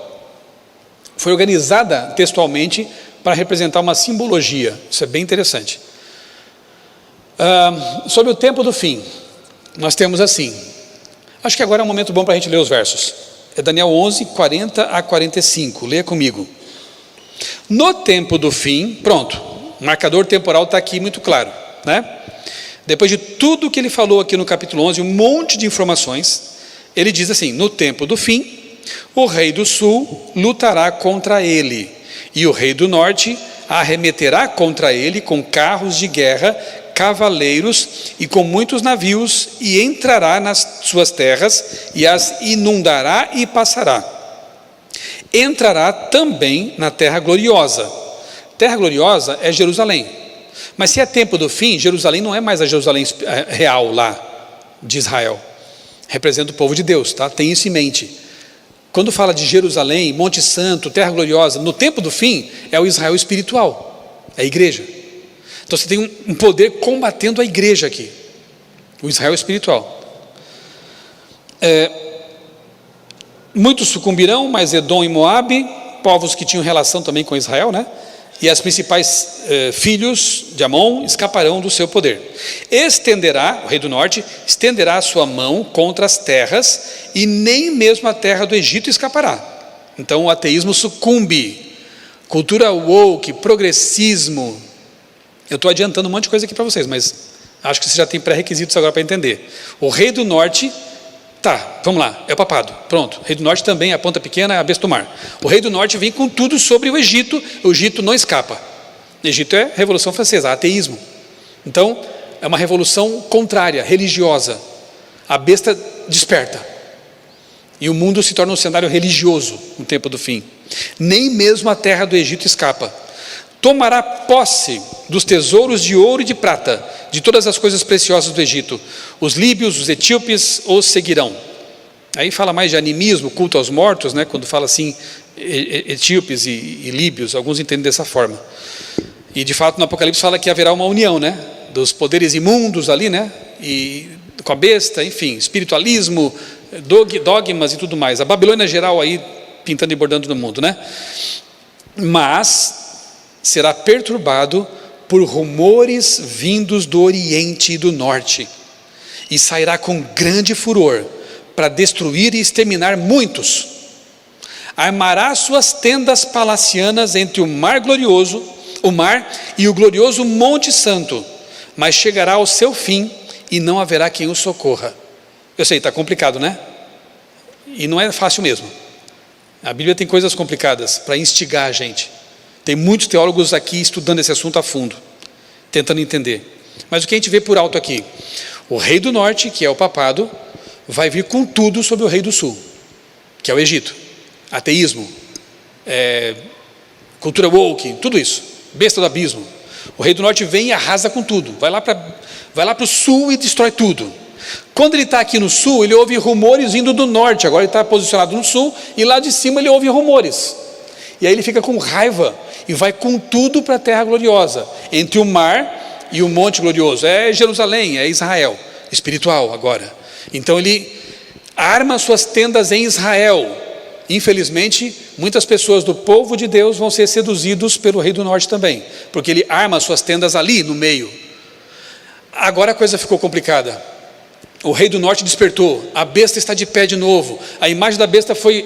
Foi organizada textualmente para representar uma simbologia. Isso é bem interessante. Sobre o tempo do fim, nós temos assim, acho que agora é um momento bom para a gente ler os versos. É Daniel 11, 40 a 45, leia comigo. No tempo do fim, pronto, o marcador temporal está aqui muito claro, né? Depois de tudo que ele falou aqui no capítulo 11, um monte de informações, ele diz assim: no tempo do fim, o rei do sul lutará contra ele, e o rei do norte arremeterá contra ele com carros de guerra, cavaleiros e com muitos navios, e entrará nas suas terras e as inundará e passará. Entrará também na terra gloriosa. Terra gloriosa é Jerusalém. Mas se é tempo do fim, Jerusalém não é mais a Jerusalém real lá de Israel. Representa o povo de Deus, tá? Tem isso em mente. Quando fala de Jerusalém, Monte Santo, terra gloriosa, no tempo do fim é o Israel espiritual, é a igreja. Então você tem um poder combatendo a igreja aqui, o Israel espiritual. Muitos sucumbirão, mas Edom e Moabe, povos que tinham relação também com Israel, né? E as principais filhos de Amon escaparão do seu poder. O rei do norte, estenderá a sua mão contra as terras, e nem mesmo a terra do Egito escapará. Então o ateísmo sucumbe. Cultura woke, progressismo. Eu estou adiantando um monte de coisa aqui para vocês, mas acho que você já tem pré-requisitos agora para entender. O rei do norte, tá, vamos lá, é o papado, pronto. O rei do norte também, a ponta pequena, é a besta do mar. O rei do norte vem com tudo sobre o Egito não escapa. O Egito é Revolução Francesa, ateísmo. Então, é uma revolução contrária, religiosa. A besta desperta. E o mundo se torna um cenário religioso no tempo do fim. Nem mesmo a terra do Egito escapa. Tomará posse dos tesouros de ouro e de prata, de todas as coisas preciosas do Egito. Os líbios, os etíopes os seguirão. Aí fala mais de animismo, culto aos mortos, né? Quando fala assim, etíopes e líbios, alguns entendem dessa forma. E de fato no Apocalipse fala que haverá uma união, né? Dos poderes imundos ali, né? E com a besta, enfim, espiritualismo, dogmas e tudo mais. A Babilônia geral aí pintando e bordando no mundo, né? Mas será perturbado por rumores vindos do Oriente e do Norte, e sairá com grande furor para destruir e exterminar muitos. Armará suas tendas palacianas entre o mar e o glorioso Monte Santo, mas chegará ao seu fim e não haverá quem o socorra. Eu sei, está complicado, né? E não é fácil mesmo. A Bíblia tem coisas complicadas para instigar a gente. Tem muitos teólogos aqui estudando esse assunto a fundo, tentando entender. Mas o que a gente vê por alto aqui? O rei do norte, que é o papado, vai vir com tudo sobre o rei do sul, que é o Egito. Ateísmo, cultura woke, tudo isso, besta do abismo. O rei do norte vem e arrasa com tudo, vai lá para o sul e destrói tudo. Quando ele está aqui no sul, ele ouve rumores vindo do norte. Agora ele está posicionado no sul, e lá de cima ele ouve rumores, e aí ele fica com raiva, e vai com tudo para a terra gloriosa, entre o mar e o monte glorioso. É Jerusalém, é Israel, espiritual agora. Então ele arma suas tendas em Israel. Infelizmente, muitas pessoas do povo de Deus vão ser seduzidos pelo rei do norte também, porque ele arma suas tendas ali no meio. Agora a coisa ficou complicada. O rei do norte despertou, a besta está de pé de novo, a imagem da besta foi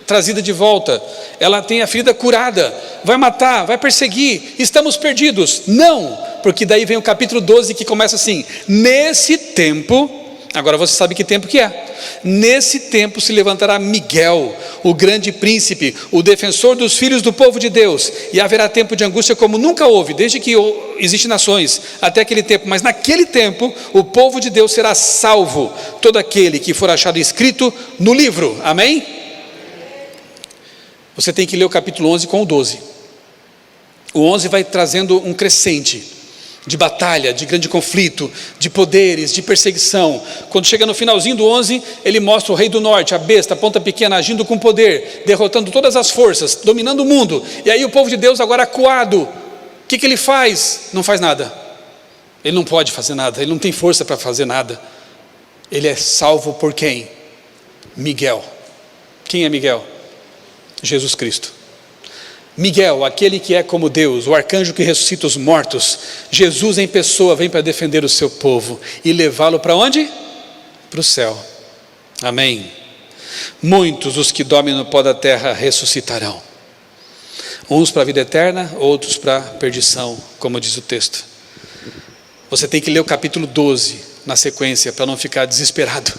trazida de volta, ela tem a ferida curada, vai matar, vai perseguir, estamos perdidos. Não, porque daí vem o capítulo 12 que começa assim: nesse tempo, agora você sabe que tempo que é. Nesse tempo se levantará Miguel, o grande príncipe, o defensor dos filhos do povo de Deus, e haverá tempo de angústia como nunca houve, desde que existem nações, até aquele tempo. Mas naquele tempo o povo de Deus será salvo, todo aquele que for achado escrito no livro. Amém? Você tem que ler o capítulo 11 com o 12. O 11 vai trazendo um crescente de batalha, de grande conflito, de poderes, de perseguição. Quando chega no finalzinho do 11, ele mostra o rei do norte, a besta, a ponta pequena, agindo com poder, derrotando todas as forças, dominando o mundo. E aí o povo de Deus agora acuado, o que ele faz? Não faz nada. Ele não pode fazer nada, ele não tem força para fazer nada. Ele é salvo por quem? Miguel. Quem é Miguel? Jesus Cristo. Miguel, aquele que é como Deus, o arcanjo que ressuscita os mortos. Jesus em pessoa vem para defender o seu povo e levá-lo para onde? Para o céu. Amém. Muitos os que dormem no pó da terra ressuscitarão, uns para a vida eterna, outros para a perdição, como diz o texto. Você tem que ler o capítulo 12 na sequência, para não ficar desesperado,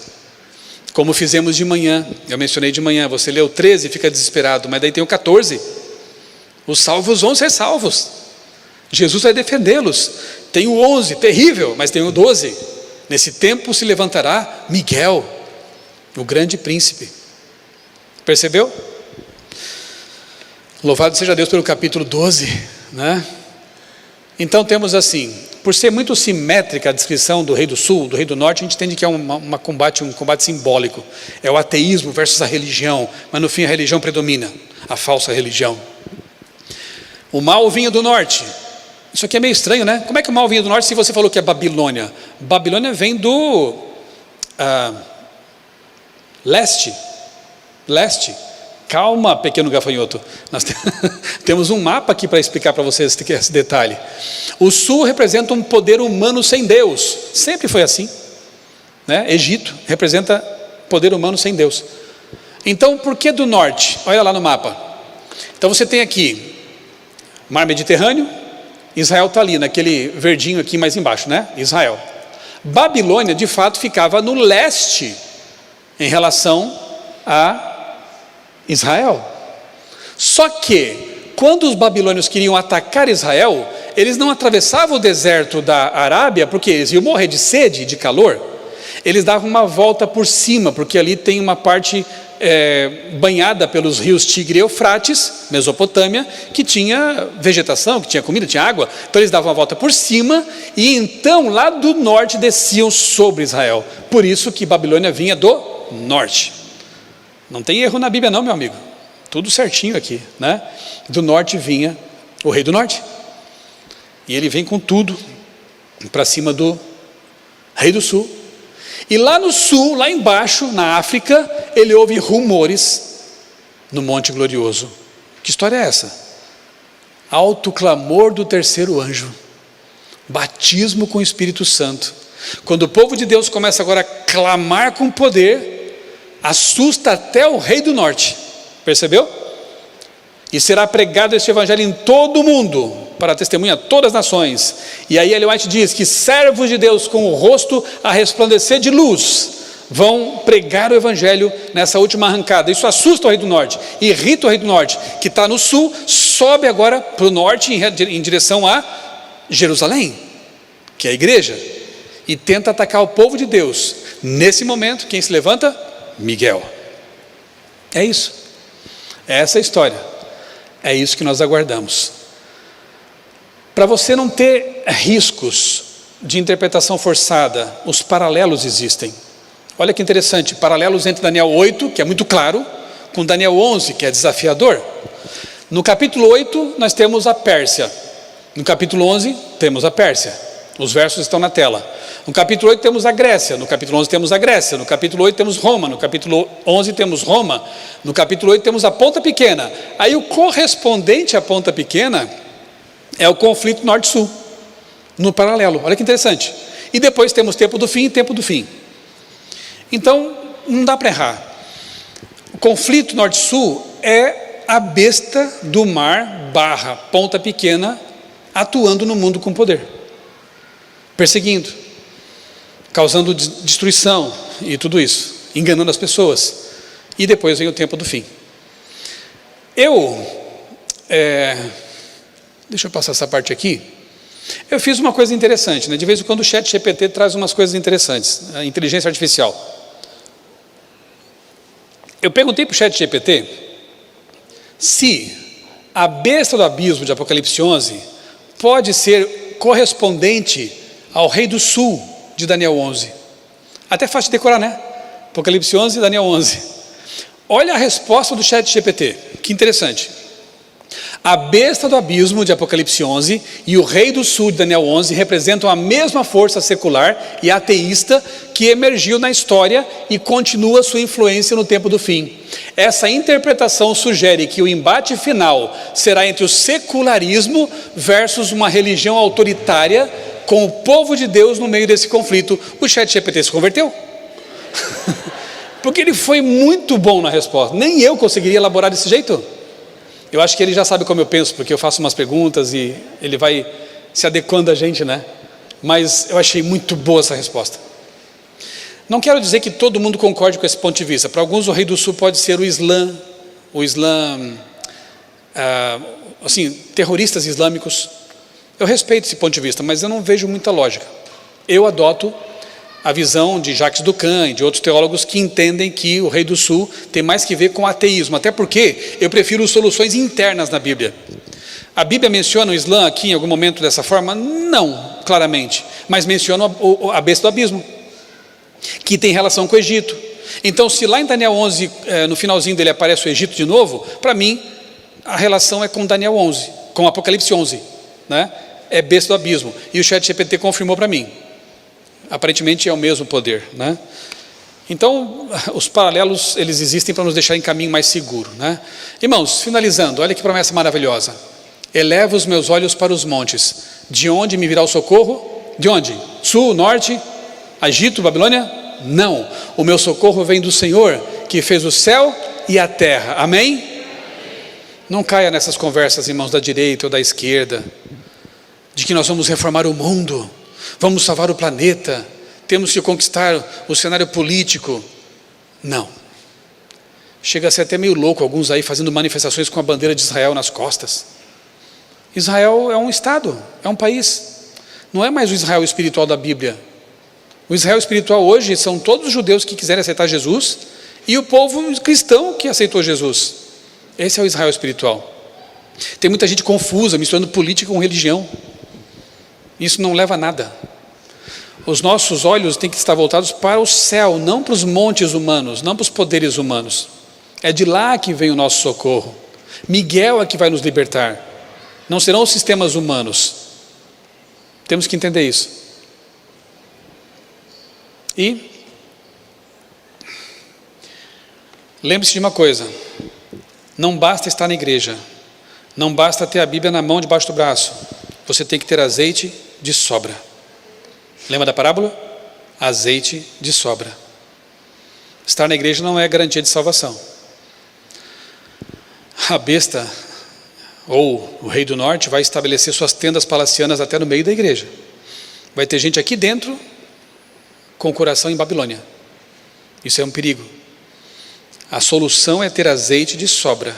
como fizemos de manhã. Eu mencionei de manhã, você lê o 13 e fica desesperado, mas daí tem o 14. Os salvos vão ser salvos, Jesus vai defendê-los. Tem o 11, terrível, mas tem o 12. Nesse tempo se levantará Miguel, o grande príncipe. Percebeu? Louvado seja Deus pelo capítulo 12, né? Então temos assim, por ser muito simétrica a descrição do rei do sul, do rei do norte, a gente entende que é um combate simbólico. É o ateísmo versus a religião, mas no fim a religião predomina, a falsa religião. O mal vinha do norte. Isso aqui é meio estranho, né? Como é que o mal vinha do norte se você falou que é Babilônia? Babilônia vem do leste. Calma, pequeno gafanhoto. Nós temos um mapa aqui para explicar para vocês esse detalhe. O sul representa um poder humano sem Deus. Sempre foi assim, né? Egito representa poder humano sem Deus. Então, por que do norte? Olha lá no mapa. Então você tem aqui Mar Mediterrâneo, Israel está ali, naquele verdinho aqui mais embaixo, né? Israel. Babilônia, de fato, ficava no leste, em relação a Israel. Só que, quando os babilônios queriam atacar Israel, eles não atravessavam o deserto da Arábia, porque eles iam morrer de sede, de calor. Eles davam uma volta por cima, porque ali tem uma parte banhada pelos rios Tigre e Eufrates, Mesopotâmia, que tinha vegetação, que tinha comida, tinha água. Então eles davam uma volta por cima, e então lá do norte desciam sobre Israel. Por isso que Babilônia vinha do norte. Não tem erro na Bíblia não, meu amigo, tudo certinho aqui, né? Do norte vinha o rei do norte. E ele vem com tudo para cima do rei do sul. E lá no sul, lá embaixo, na África, ele ouve rumores no Monte Glorioso. Que história é essa? Alto clamor do terceiro anjo, batismo com o Espírito Santo. Quando o povo de Deus começa agora a clamar com poder, assusta até o rei do norte, percebeu? E será pregado este evangelho em todo o mundo, para testemunha a todas as nações. E aí Ellen White diz que servos de Deus com o rosto a resplandecer de luz vão pregar o evangelho nessa última arrancada. Isso assusta o rei do norte, irrita o rei do norte, que está no sul, sobe agora para o norte em direção a Jerusalém, que é a igreja, e tenta atacar o povo de Deus. Nesse momento, quem se levanta? Miguel. É isso, é essa a história, é isso que nós aguardamos. Para você não ter riscos de interpretação forçada, os paralelos existem. Olha que interessante, paralelos entre Daniel 8, que é muito claro, com Daniel 11, que é desafiador. No capítulo 8 nós temos a Pérsia, no capítulo 11 temos a Pérsia, os versos estão na tela. No capítulo 8 temos a Grécia, no capítulo 11 temos a Grécia, no capítulo 8 temos Roma, no capítulo 11 temos Roma, no capítulo 8 temos a Ponta Pequena. Aí o correspondente à Ponta Pequena é o conflito norte-sul, no paralelo, olha que interessante. E depois temos tempo do fim e tempo do fim. Então, não dá para errar. O conflito norte-sul é a besta do mar / Ponta Pequena atuando no mundo com poder, perseguindo, causando destruição e tudo isso, enganando as pessoas. E depois vem o tempo do fim. Deixa eu passar essa parte aqui. Eu fiz uma coisa interessante, né? De vez em quando o ChatGPT traz umas coisas interessantes, a inteligência artificial. Eu perguntei para o ChatGPT se a besta do abismo de Apocalipse 11 pode ser correspondente ao rei do sul de Daniel 11. Até fácil de decorar, né? Apocalipse 11 e Daniel 11. Olha a resposta do ChatGPT, que interessante. A besta do abismo de Apocalipse 11 e o rei do sul de Daniel 11 representam a mesma força secular e ateísta que emergiu na história e continua sua influência no tempo do fim. Essa interpretação sugere que o embate final será entre o secularismo versus uma religião autoritária, com o povo de Deus no meio desse conflito. O ChatGPT se converteu? Porque ele foi muito bom na resposta. Nem eu conseguiria elaborar desse jeito. Eu acho que ele já sabe como eu penso, porque eu faço umas perguntas e ele vai se adequando a gente, né? Mas eu achei muito boa essa resposta. Não quero dizer que todo mundo concorde com esse ponto de vista. Para alguns o rei do sul pode ser o Islã, assim, terroristas islâmicos. Eu respeito esse ponto de vista, mas eu não vejo muita lógica. Eu adoto a visão de Jacques Ducan e de outros teólogos que entendem que o rei do sul tem mais que ver com ateísmo, até porque eu prefiro soluções internas na Bíblia. A Bíblia menciona o Islã aqui em algum momento dessa forma? Não, claramente, mas menciona a besta do abismo, que tem relação com o Egito. Então, se lá em Daniel 11, no finalzinho dele aparece o Egito de novo, para mim, a relação é com Daniel 11, com Apocalipse 11, né? É besta do abismo, e o ChatGPT confirmou para mim. Aparentemente é o mesmo poder, né? Então, os paralelos, eles existem para nos deixar em caminho mais seguro, né? Irmãos, finalizando, olha que promessa maravilhosa. Eleva os meus olhos para os montes. De onde me virá o socorro? De onde? Sul, norte, Egito, Babilônia? Não. O meu socorro vem do Senhor, que fez o céu e a terra. Amém? Não caia nessas conversas, irmãos, da direita ou da esquerda, de que nós vamos reformar o mundo, vamos salvar o planeta, temos que conquistar o cenário político. Não. Chega a ser até meio louco, alguns aí fazendo manifestações com a bandeira de Israel nas costas. Israel é um estado, é um país. Não é mais o Israel espiritual da Bíblia. O Israel espiritual hoje são todos os judeus que quiserem aceitar Jesus e o povo cristão que aceitou Jesus. Esse é o Israel espiritual. Tem muita gente confusa, misturando política com religião. Isso não leva a nada. Os nossos olhos têm que estar voltados para o céu, não para os montes humanos, não para os poderes humanos. É de lá que vem o nosso socorro. Miguel é que vai nos libertar. Não serão os sistemas humanos. Temos que entender isso. E lembre-se de uma coisa: não basta estar na igreja, não basta ter a Bíblia na mão, debaixo do braço. Você tem que ter azeite de sobra. Lembra da parábola? Azeite de sobra. Estar na igreja não é garantia de salvação. A besta, ou o rei do norte, vai estabelecer suas tendas palacianas até no meio da igreja. Vai ter gente aqui dentro com o coração em Babilônia. Isso é um perigo. A solução é ter azeite de sobra,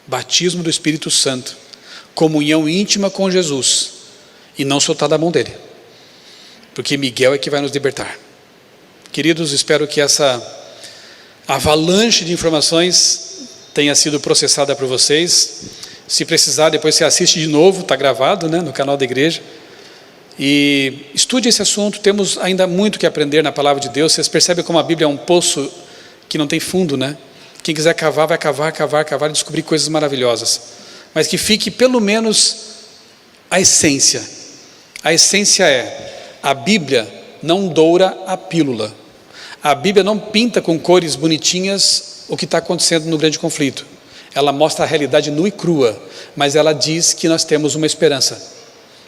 batismo do Espírito Santo, comunhão íntima com Jesus, e não soltar da mão dele, porque Miguel é que vai nos libertar. Queridos, espero que essa avalanche de informações tenha sido processada por vocês. Se precisar, depois você assiste de novo, está gravado, né, no canal da igreja, e estude esse assunto. Temos ainda muito que aprender na palavra de Deus. Vocês percebem como a Bíblia é um poço que não tem fundo, né? Quem quiser cavar, vai cavar e descobrir coisas maravilhosas, mas que fique pelo menos a essência. A essência é: a Bíblia não doura a pílula, a Bíblia não pinta com cores bonitinhas o que está acontecendo no grande conflito. Ela mostra a realidade nua e crua, mas ela diz que nós temos uma esperança,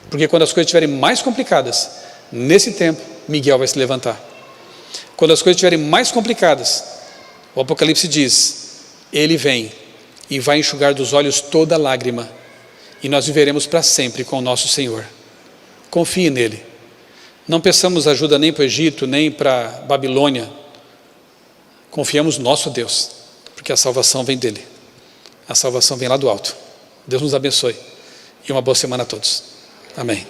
porque quando as coisas estiverem mais complicadas, nesse tempo, Miguel vai se levantar. Quando as coisas estiverem mais complicadas, o Apocalipse diz: ele vem e vai enxugar dos olhos toda lágrima, e nós viveremos para sempre com o nosso Senhor. Confie nele. Não peçamos ajuda nem para o Egito, nem para a Babilônia. Confiamos no nosso Deus, porque a salvação vem dele. A salvação vem lá do alto. Deus nos abençoe e uma boa semana a todos. Amém.